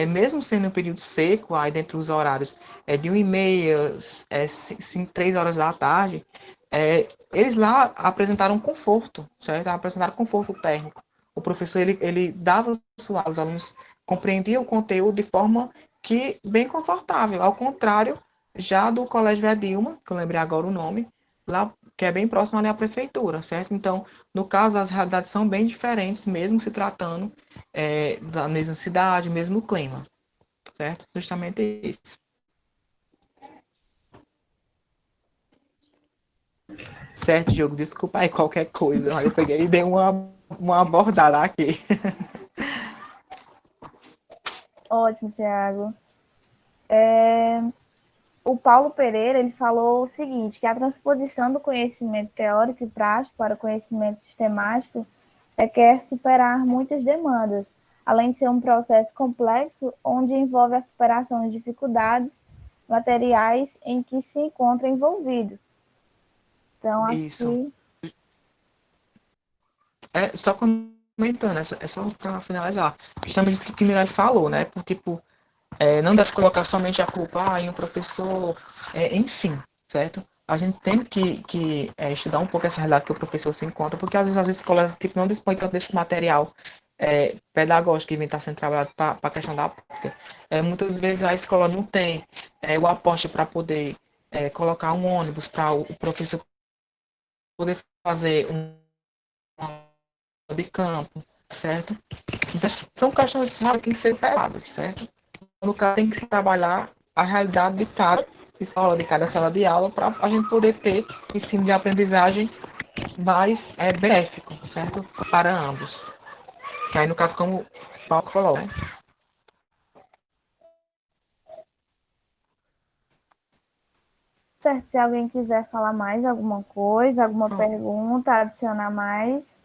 mesmo sendo um período seco, aí dentro dos horários de 1h30, 3 horas da tarde, eles lá apresentaram conforto, certo? Apresentaram conforto térmico. O professor, ele dava os alunos compreendiam o conteúdo de forma que bem confortável, ao contrário já do Colégio Edilma, que eu lembrei agora o nome, lá que é bem próximo ali à prefeitura, certo? Então, no caso, as realidades são bem diferentes, mesmo se tratando da mesma cidade, mesmo clima, certo? Justamente isso. Certo, Diogo, desculpa aí qualquer coisa, mas eu peguei e dei uma abordada aqui. Ótimo, Tiago. O Paulo Pereira ele falou o seguinte, que a transposição do conhecimento teórico e prático para o conhecimento sistemático requer superar muitas demandas, além de ser um processo complexo onde envolve a superação de dificuldades materiais em que se encontra envolvido. Então, acho Isso. que Só comentando, é só para finalizar. Justamente isso que o Mirelle falou, né? Porque, tipo, não deve colocar somente a culpa em um professor, enfim, certo? A gente tem que estudar um pouco essa realidade que o professor se encontra, porque às vezes as escolas tipo, não dispõem tanto desse material pedagógico que vem estar sendo trabalhado para a questão da prática. Muitas vezes a escola não tem o aporte para poder colocar um ônibus para o professor poder fazer de campo, certo? Então, são questões que têm que ser pegadas, certo? No caso, tem que se trabalhar a realidade de cada escola, de cada sala de aula, para a gente poder ter um ensino de aprendizagem mais benéfico, certo? Para ambos. Que aí, no caso, como o Paulo falou, né? certo, se alguém quiser falar mais alguma coisa, alguma Pronto. pergunta, adicionar mais.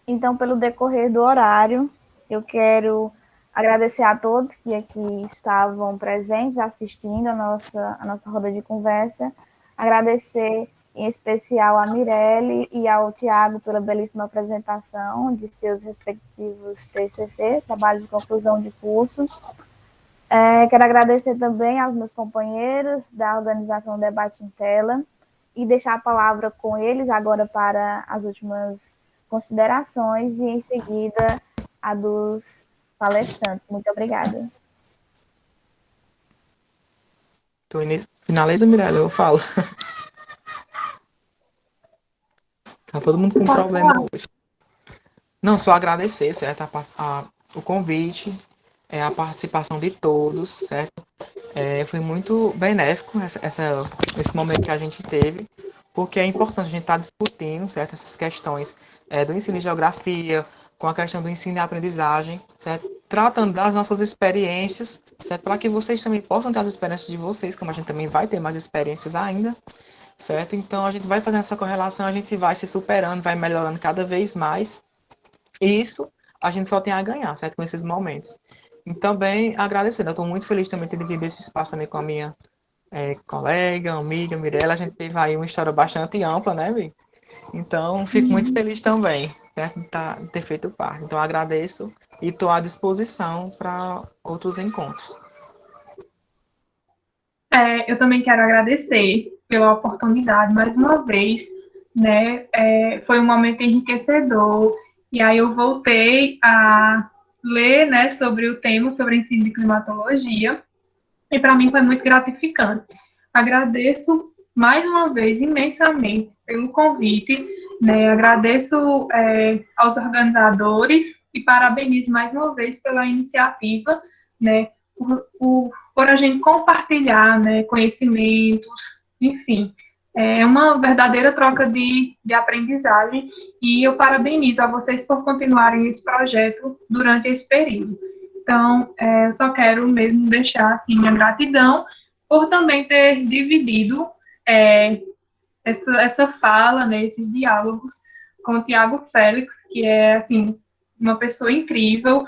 Então, pelo decorrer do horário, eu quero agradecer a todos que aqui estavam presentes, assistindo a nossa roda de conversa. Agradecer em especial a Mirelle e ao Tiago pela belíssima apresentação de seus respectivos TCC, trabalho de conclusão de curso. Quero agradecer também aos meus companheiros da organização Debate em Tela e deixar a palavra com eles agora para as últimas considerações e, em seguida, a dos palestrantes. Muito obrigada. Finaliza, Mirella, eu falo. Tá todo mundo com problema hoje. Não, só agradecer, certo? O convite, a participação de todos, certo? Foi muito benéfico esse momento que a gente teve, porque é importante a gente estar discutindo, certo? Essas questões do ensino de geografia, com a questão do ensino e aprendizagem, certo? Tratando das nossas experiências, certo? Para que vocês também possam ter as experiências de vocês, como a gente também vai ter mais experiências ainda, certo? Então a gente vai fazendo essa correlação, a gente vai se superando, vai melhorando cada vez mais. Isso a gente só tem a ganhar, certo? Com esses momentos. E também agradecendo, eu estou muito feliz também de ter dividido esse espaço também com a minha colega, amiga, Mirella. A gente teve aí uma história bastante ampla, né, Vi? Então, fico muito feliz também, certo? De ter feito parte. Então, agradeço e estou à disposição para outros encontros. Eu também quero agradecer pela oportunidade mais uma vez, né? Foi um momento enriquecedor, e aí eu voltei a ler, né, sobre o tema, sobre ensino de climatologia, e para mim foi muito gratificante. Agradeço mais uma vez imensamente pelo convite, né? Agradeço aos organizadores e parabenizo mais uma vez pela iniciativa, né? Por a gente compartilhar, né, conhecimentos, enfim, é uma verdadeira troca de aprendizagem, e eu parabenizo a vocês por continuarem esse projeto durante esse período. Então, eu só quero mesmo deixar assim, minha gratidão por também ter dividido essa fala, né, esses diálogos com o Tiago Félix, que é assim, uma pessoa incrível,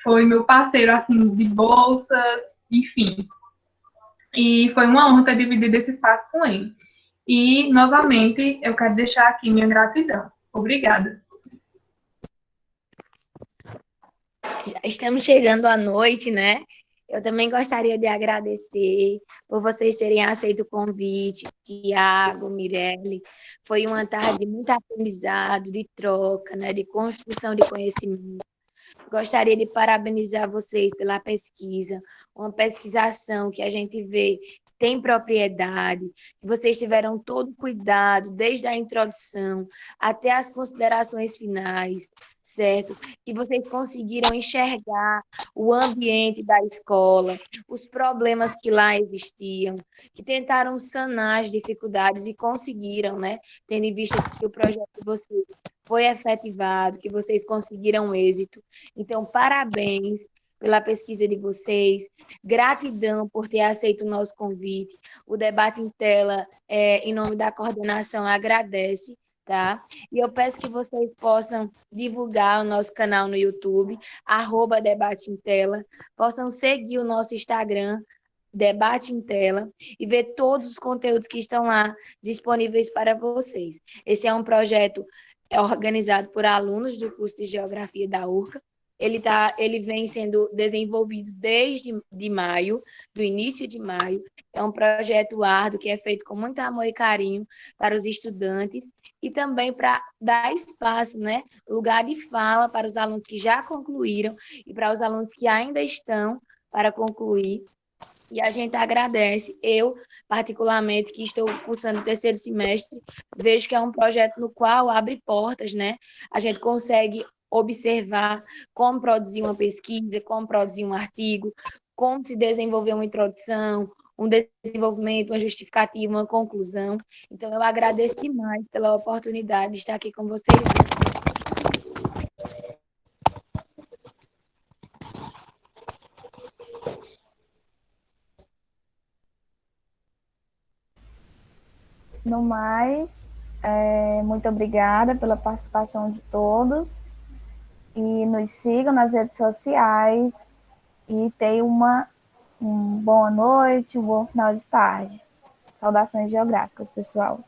foi meu parceiro assim, de bolsas, enfim. E foi uma honra ter dividido esse espaço com ele. E, novamente, eu quero deixar aqui minha gratidão. Obrigada. Já estamos chegando à noite, né? Eu também gostaria de agradecer por vocês terem aceito o convite, Tiago, Mirelle. Foi uma tarde de muito aprendizado, de troca, né? De construção de conhecimento. Gostaria de parabenizar vocês pela pesquisa, uma pesquisação que a gente vê tem propriedade, que vocês tiveram todo o cuidado, desde a introdução até as considerações finais, certo? Que vocês conseguiram enxergar o ambiente da escola, os problemas que lá existiam, que tentaram sanar as dificuldades e conseguiram, né? Tendo em vista que o projeto de vocês foi efetivado, que vocês conseguiram êxito. Então, parabéns pela pesquisa de vocês, gratidão por ter aceito o nosso convite. O Debate em Tela, em nome da coordenação, agradece, tá? E eu peço que vocês possam divulgar o nosso canal no YouTube, @Debate em Tela, possam seguir o nosso Instagram, Debate em Tela, e ver todos os conteúdos que estão lá disponíveis para vocês. Esse é um projeto organizado por alunos do curso de Geografia da URCA. Ele vem sendo desenvolvido desde maio, do início de maio. É um projeto árduo que é feito com muito amor e carinho para os estudantes e também para dar espaço, né, lugar de fala para os alunos que já concluíram e para os alunos que ainda estão para concluir. E a gente agradece. Eu, particularmente, que estou cursando o terceiro semestre, vejo que é um projeto no qual abre portas, né? A gente consegue observar como produzir uma pesquisa, como produzir um artigo, como se desenvolver uma introdução, um desenvolvimento, uma justificativa, uma conclusão. Então, eu agradeço demais pela oportunidade de estar aqui com vocês hoje. No mais, muito obrigada pela participação de todos e nos sigam nas redes sociais e tenham uma boa noite, um bom final de tarde. Saudações geográficas, pessoal.